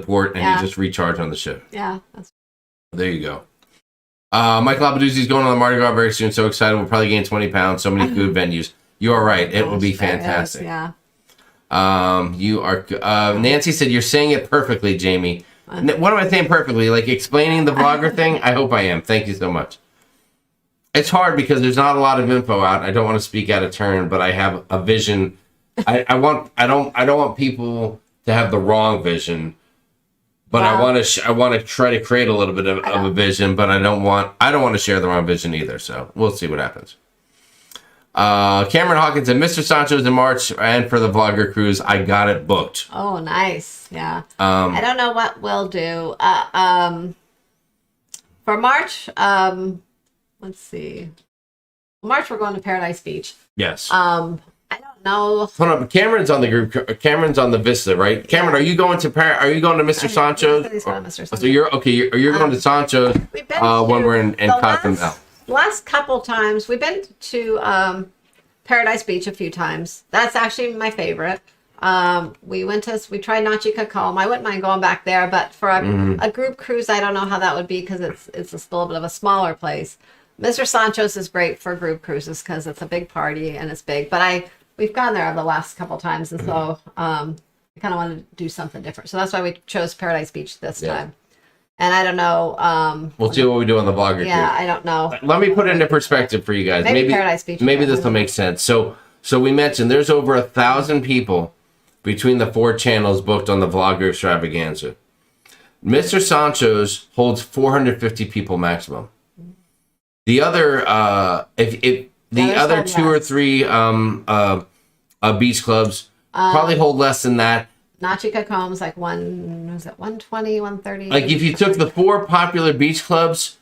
port and you just recharge on the ship. Yeah. There you go. Michael Abaduzzi's going on the Mardi Gras very soon. So excited. We'll probably gain 20 pounds. So many food venues. You are right. It will be fantastic. Yeah. You are. Nancy said you're saying it perfectly, Jamie. What am I saying perfectly? Like explaining the vlogger thing? I hope I am. Thank you so much. It's hard because there's not a lot of info out. I don't want to speak out of turn, but I have a vision. I don't want people to have the wrong vision, but I want to try to create a little bit of a vision, but I don't want to share the wrong vision either. So we'll see what happens. Cameron Hawkins and Mr. Sancho's in March, and for the vlogger cruise, I got it booked. Oh, nice. Yeah. I don't know what we'll do. For March, let's see. March, we're going to Paradise Beach. Yes. I don't know. Hold on. Cameron's on the group. Cameron's on the Vista, right? Cameron, are you going to Mr. Sancho's? So you're going to Sancho's when we're in Cozumel. Last couple times we've been to Paradise Beach a few times. That's actually my favorite. We tried Nachi Cacom. I wouldn't mind going back there, but for a group cruise, I don't know how that would be because it's a little bit of a smaller place. Mr. Sancho's is great for group cruises because it's a big party and it's big. But we've gone there the last couple times, and so I kind of wanted to do something different. So that's why we chose Paradise Beach this time. And I don't know. We'll see what we do on the vlogger. Yeah, I don't know. Let me put it into perspective for you guys. Maybe Paradise Beach. Maybe this will make sense. So we mentioned there's over 1,000 people between the 4 channels booked on the vlogger extravaganza. Mr. Sancho's holds 450 people maximum. The other, the other 2 or 3 beach clubs probably hold less than that. Nachi Cacom's like 120, 130. Like if you took the 4 popular beach clubs,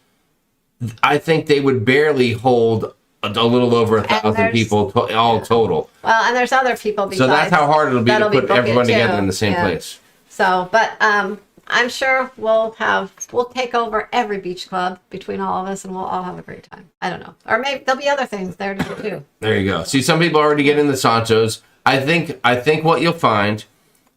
I think they would barely hold a little over 1,000 people all total. Well, and there's other people besides. So that's how hard it'll be to put everyone together in the same place. So, but I'm sure we'll take over every beach club between all of us, and we'll all have a great time. I don't know, or maybe there'll be other things there to do too. There you go. See, some people already get in the Sanchos. I think what you'll find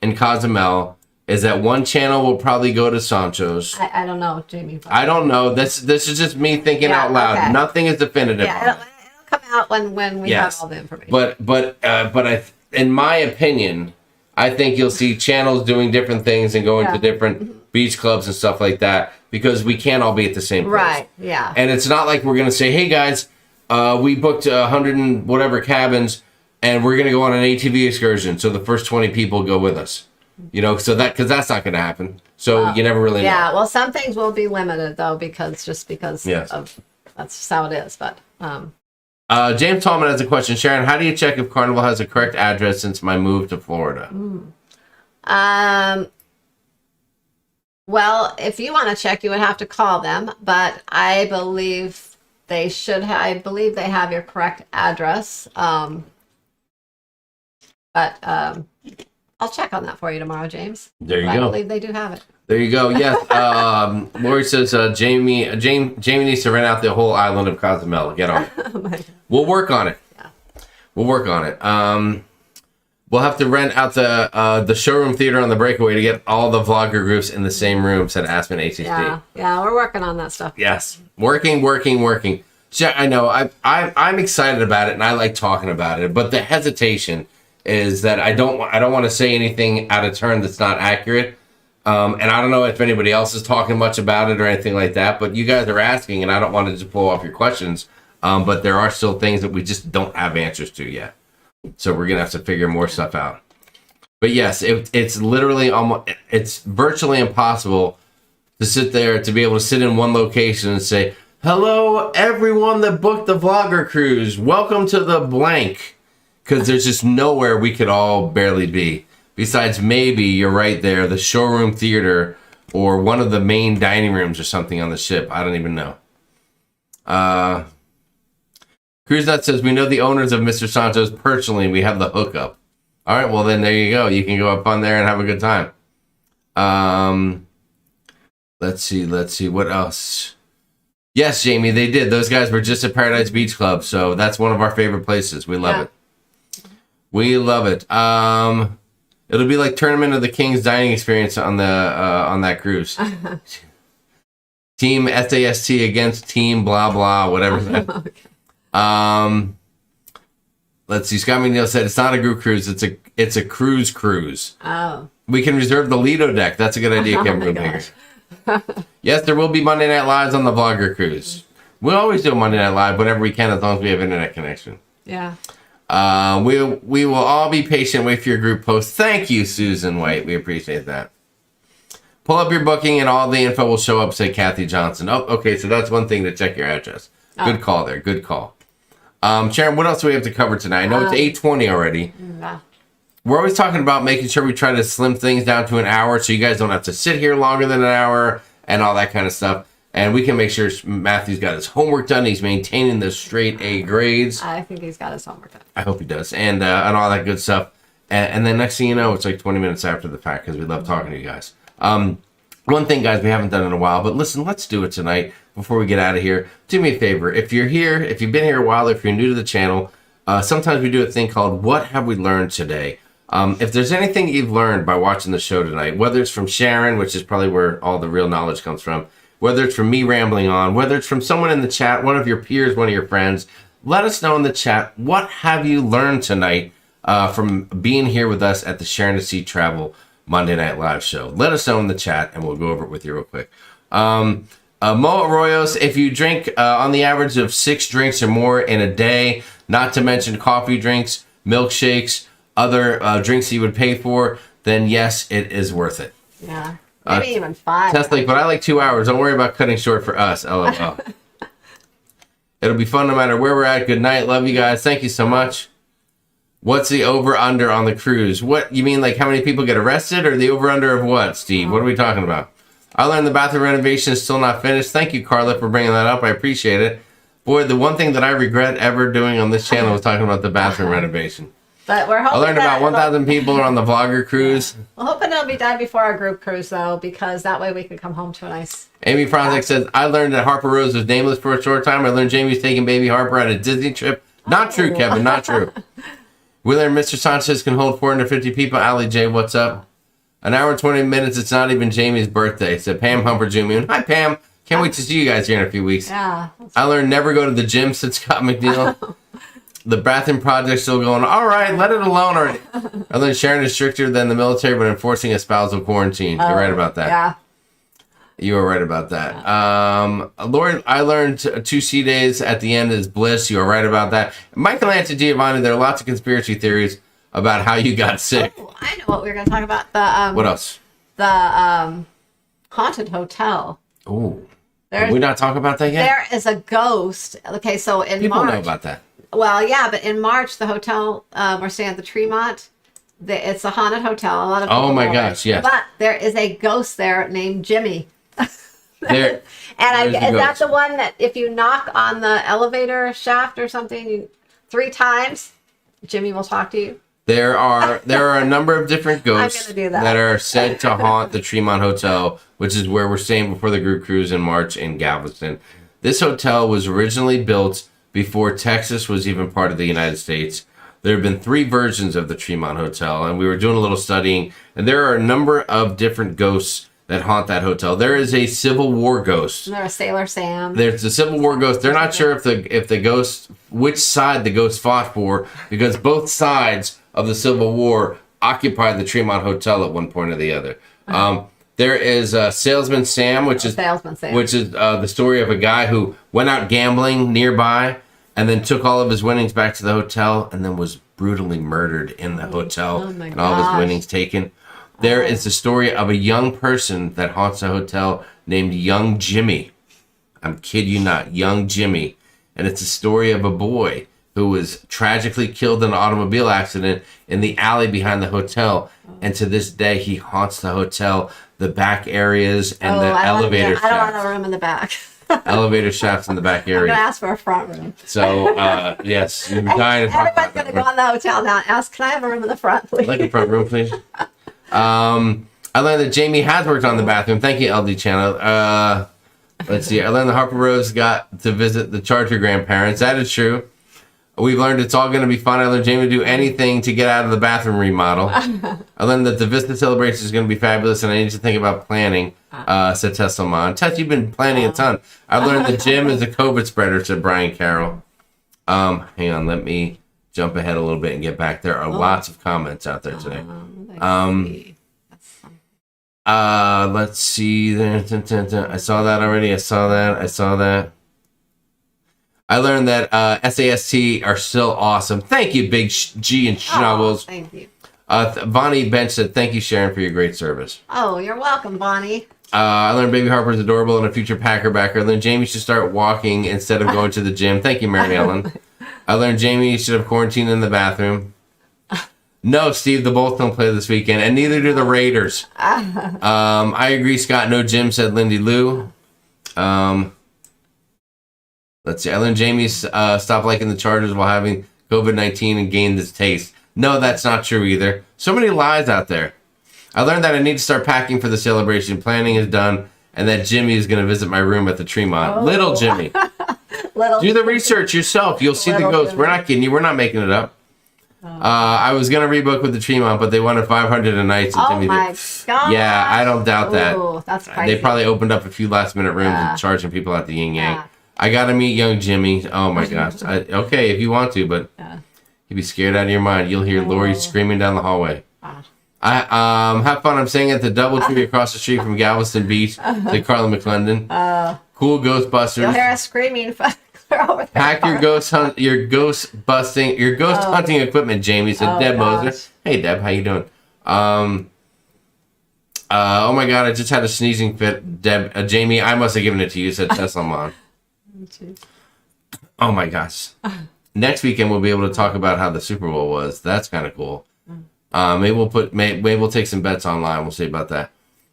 in Cozumel is that one channel will probably go to Sancho's. I don't know, Jamie. I don't know. This is just me thinking out loud. Okay. Nothing is definitive. Yeah, it'll come out when we have all the information. But in my opinion, I think you'll see channels doing different things and going to different beach clubs and stuff like that because we can't all be at the same place. Right. Yeah. And it's not like we're gonna say, "Hey guys, we booked 100 and whatever cabins." And we're going to go on an ATV excursion. So the first 20 people go with us, because that's not going to happen. So you never really know. Yeah. Well, some things will be limited though, because of that's how it is. But, James Tallman has a question. Sharon, how do you check if Carnival has a correct address since my move to Florida? Well, if you want to check, you would have to call them, but I believe they should I believe they have your correct address. But I'll check on that for you tomorrow, James. There you go. I believe they do have it. There you go. Yes. Lori says Jamie needs to rent out the whole island of Cozumel. Get on it. Oh my God. We'll work on it. Yeah. We'll work on it. We'll have to rent out the showroom theater on the breakaway to get all the vlogger groups in the same room, said Aspen ACC. Yeah, we're working on that stuff. Yes, working. So I know I'm excited about it and I like talking about it, but the hesitation is that I don't want to say anything out of turn that's not accurate. And I don't know if anybody else is talking much about it or anything like that, but you guys are asking, and I don't want to just blow off your questions. But there are still things that we just don't have answers to yet. So we're gonna have to figure more stuff out. But yes, it's literally it's virtually impossible to sit there, to be able to sit in one location and say, hello, everyone that booked the vlogger cruise. Welcome to the blank. Because there's just nowhere we could all barely be. Besides, maybe, you're right there, the showroom theater or one of the main dining rooms or something on the ship. I don't even know. Cruise Nut says, we know the owners of Mr. Santos personally. We have the hookup. All right, well, then there you go. You can go up on there and have a good time. Let's see. What else? Yes, Jamie, they did. Those guys were just at Paradise Beach Club, so that's one of our favorite places. We love it. We love it. It'll be like Tournament of the Kings dining experience on that cruise. Team SAST against Team blah blah whatever. Okay. Let's see. Scott McNeil said it's not a group cruise. It's a cruise. Oh. We can reserve the Lido deck. That's a good idea, Kevin Rubenhager. Yes, there will be Monday Night Lives on the vlogger cruise. We'll always do a Monday Night Live whenever we can, as long as we have internet connection. Yeah. We will all be patient. Wait for your group post. Thank you, Susan White. We appreciate that. Pull up your booking and all the info will show up, say Kathy Johnson. Oh, okay, so that's one thing to check your address. Good call there. Good call. Sharon, what else do we have to cover tonight? I know it's 8:20 already. Yeah. We're always talking about making sure we try to slim things down to an hour so you guys don't have to sit here longer than an hour and all that kind of stuff. And we can make sure Matthew's got his homework done. He's maintaining the straight A grades. I think he's got his homework done. I hope he does. And all that good stuff. And then next thing you know, it's like 20 minutes after the fact because we love talking to you guys. One thing, guys, we haven't done in a while, but listen, let's do it tonight before we get out of here. Do me a favor. If you're here, if you've been here a while, if you're new to the channel, sometimes we do a thing called What Have We Learned Today? If there's anything you've learned by watching the show tonight, whether it's from Sharon, which is probably where all the real knowledge comes from, whether it's from me rambling on, whether it's from someone in the chat, one of your peers, one of your friends, let us know in the chat, what have you learned tonight from being here with us at the Sharonatsea Travel Monday Night Live show? Let us know in the chat, and we'll go over it with you real quick. Mo Arroyos, if you drink on the average of 6 drinks or more in a day, not to mention coffee drinks, milkshakes, other drinks you would pay for, then yes, it is worth it. Yeah. Maybe even 5. Test like, but I like 2 hours. Don't worry about cutting short for us. LOL. It'll be fun no matter where we're at. Good night. Love you guys. Thank you so much. What's the over-under on the cruise? What, you mean like how many people get arrested, or the over-under of what, Steve? What are we talking about? I learned the bathroom renovation is still not finished. Thank you, Carla, for bringing that up. I appreciate it. Boy, the one thing that I regret ever doing on this channel was talking about the bathroom renovation. But we're hoping I learned about 1,000 people are on the vlogger cruise. We're hoping it'll be done before our group cruise, though, because that way we can come home to a nice... Amy Franzek says, I learned that Harper Rose was nameless for a short time. I learned Jamie's taking baby Harper on a Disney trip. Not true, Kevin, not true. We learned Mr. Sanchez can hold 450 people. Ali J, what's up? An hour and 20 minutes. It's not even Jamie's birthday, said Pam Humper Jumian. Hi, Pam. Can't wait to see you guys here in a few weeks. Yeah. I learned never go to the gym, said Scott McNeil. The bathroom project's still going. All right, let it alone already. I learned Sharon is stricter than the military when enforcing a spousal quarantine. You're right about that. Yeah. You were right about that. Lord, I learned 2 C days at the end is bliss. You were right about that. Michael Anton Giovanni, there are lots of conspiracy theories about how you got sick. Oh, I know what we were going to talk about. The what else? The haunted hotel. Oh. Did we not talk about that yet? There is a ghost. Okay, so in People March. know about that. Well, yeah, but in March, the hotel we're staying at the Tremont. It's a haunted hotel. A lot of people oh my know gosh, it. yes. But there is a ghost there named Jimmy. There. And is that the one that if you knock on the elevator shaft or something 3 times, Jimmy will talk to you? There are a number of different ghosts that are said to haunt the Tremont Hotel, which is where we're staying before the group cruise in March in Galveston. This hotel was originally built before Texas was even part of the United States. there have been 3 versions of the Tremont Hotel, and we were doing a little studying, and there are a number of different ghosts that haunt that hotel. There is a Civil War ghost. And there's Sailor Sam. There's a Civil War ghost. They're not sure if the ghost, which side the ghost fought for, because both sides of the Civil War occupied the Tremont Hotel at one point or the other. There is Salesman Sam, which is the story of a guy who went out gambling nearby and then took all of his winnings back to the hotel and then was brutally murdered in the hotel and all of his winnings taken. There is the story of a young person that haunts a hotel named Young Jimmy. I'm kidding you not, Young Jimmy. And it's a story of a boy who was tragically killed in an automobile accident in the alley behind the hotel. And to this day, he haunts the hotel, the back areas, and the elevator shafts. I don't want a room in the back. Elevator shafts in the back area. I'm going to ask for a front room. So, yes, you're dying to talk about Everybody's going to go in the hotel now and ask, can I have a room in the front, please? Like a front room, please. I learned that Jamie has worked on the bathroom. Thank you, LD Channel. Let's see. I learned that Harper Rose got to visit the Charger grandparents. That is true. We've learned it's all going to be fun. I learned Jamie to do anything to get out of the bathroom remodel. I learned that the Vista celebration is going to be fabulous, and I need to think about planning, said Tess Lamont. Tess, you've been planning a ton. I learned that Jim is a COVID spreader, said Brian Carroll. Hang on. Let me jump ahead a little bit and get back. There are lots of comments out there today. Let's see. I saw that already. I saw that. I learned that SAST are still awesome. Thank you, Big G and Shovels. Thank you. Bonnie Bench said, thank you, Sharon, for your great service. Oh, you're welcome, Bonnie. I learned Baby Harper is adorable and a future Packer backer. I learned Jamie should start walking instead of going to the gym. Thank you, Mary Ellen. I learned Jamie should have quarantined in the bathroom. No, Steve, the Bulls don't play this weekend, and neither do the Raiders. I agree, Scott. No gym, said Lindy Lou. Let's see. I learned Jamie stopped liking the Chargers while having COVID-19 and gained his taste. No, that's not true either. So many lies out there. I learned that I need to start packing for the celebration. Planning is done, and that Jimmy is going to visit my room at the Tremont. Oh. Little Jimmy. Do the research yourself. You'll see the ghost. Jimmy. We're not kidding you. We're not making it up. I was going to rebook with the Tremont, but they wanted 500 a night. So Jimmy my God. Yeah, I don't doubt that. That's pricey. They probably opened up a few last-minute rooms and charging people at the yin yang. Yeah. I got to meet Young Jimmy. Oh, my gosh. Okay, if you want to, but you'd be scared out of your mind. You'll hear Lori screaming down the hallway. I have fun. I'm staying at the Doubletree across the street from Galveston Beach, to Carla McClendon. Cool Ghostbusters. You'll hear us screaming. Pack your ghost hunting equipment, Jamie, said Deb Moser. Hey, Deb, how you doing? Oh my God, I just had a sneezing fit. Deb, Jamie, I must have given it to you, said Tess Lamont. Oh my gosh. Next weekend we'll be able to talk about how the Super Bowl was. That's kind of cool. Maybe we'll take some bets online. We'll see about that.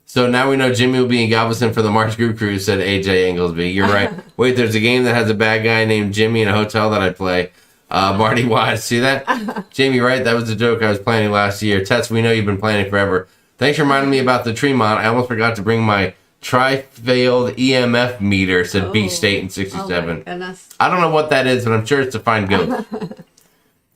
So now we know Jimmy will be in Galveston for the March Group Cruise, said AJ Inglesby. You're right. Wait, there's a game that has a bad guy named Jimmy in a hotel that I play. Marty Wise. See that? Jamie, right? That was the joke I was planning last year. Tess, we know you've been planning forever. Thanks for reminding me about the Tremont. I almost forgot to bring my tri-failed EMF meter, said B State in 67. Oh my goodness. I don't know what that is, but I'm sure it's to find ghosts.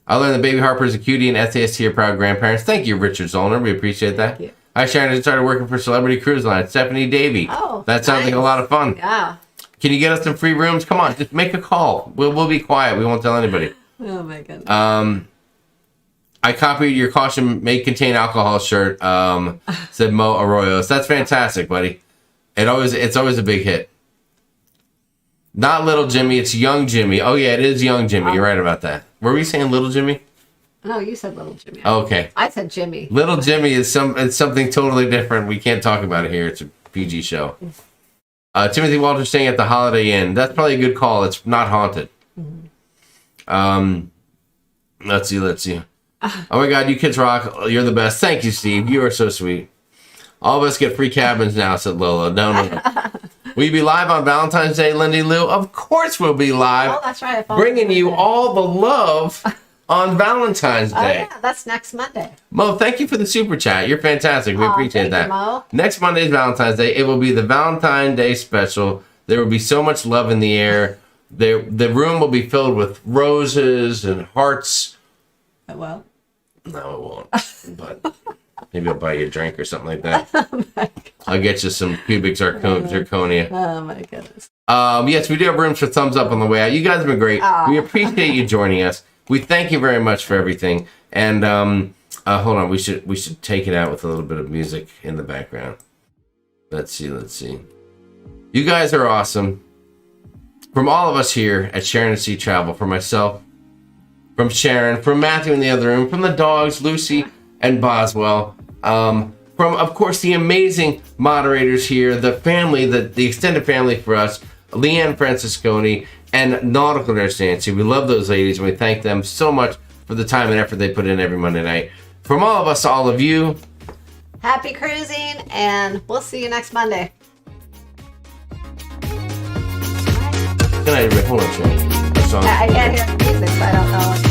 I learned that Baby Harper is a cutie and SAST are proud grandparents. Thank you, Richard Zollner. We appreciate that. Thank you. Hi, Sharon. I just started working for Celebrity Cruise Line. Stephanie Davey. Oh, that sounds like a lot of fun. Yeah. Can you get us some free rooms? Come on, just make a call. We'll be quiet. We won't tell anybody. Oh my goodness. I copied your caution may contain alcohol shirt, said Mo Arroyos. That's fantastic, buddy. It's always a big hit. Not Little Jimmy, it's Young Jimmy. Oh yeah, it is Young Jimmy. You're right about that. Were we saying Little Jimmy? No, you said Little Jimmy. Okay. I said Jimmy. Little Jimmy is something totally different. We can't talk about it here. It's a PG show. Timothy Walter staying at the Holiday Inn. That's probably a good call. It's not haunted. Mm-hmm. Let's see. Oh my God, you kids rock. You're the best. Thank you, Steve. You are so sweet. All of us get free cabins now, said Lola. No. Will you be live on Valentine's Day, Lindy Lou? Of course we'll be live. Oh, that's right. Bringing you all the love on Valentine's Day. Oh, yeah, that's next Monday. Mo, thank you for the super chat. You're fantastic. We appreciate that. You, Mo. Next Monday is Valentine's Day. It will be the Valentine's Day special. There will be so much love in the air. The room will be filled with roses and hearts Well, No, it won't. But maybe I'll buy you a drink or something like that. I'll get you some cubic zirconia. oh my goodness. Yes, we do have rooms for thumbs up on the way out. You guys have been great. We appreciate you joining us. We thank you very much for everything. And hold on, we should take it out with a little bit of music in the background. Let's see. You guys are awesome. From all of us here at Sharon at Sea Travel, from myself, from Sharon, from Matthew in the other room, from the dogs, Lucy and Boswell, from, of course, the amazing moderators here, the family, the extended family for us, Leanne Francisconi and Nautical Nurse Nancy. We love those ladies, and we thank them so much for the time and effort they put in every Monday night. From all of us to all of you, happy cruising, and we'll see you next Monday. good night, everybody. Hold on, Sharon. I can't hear the music, so I don't know.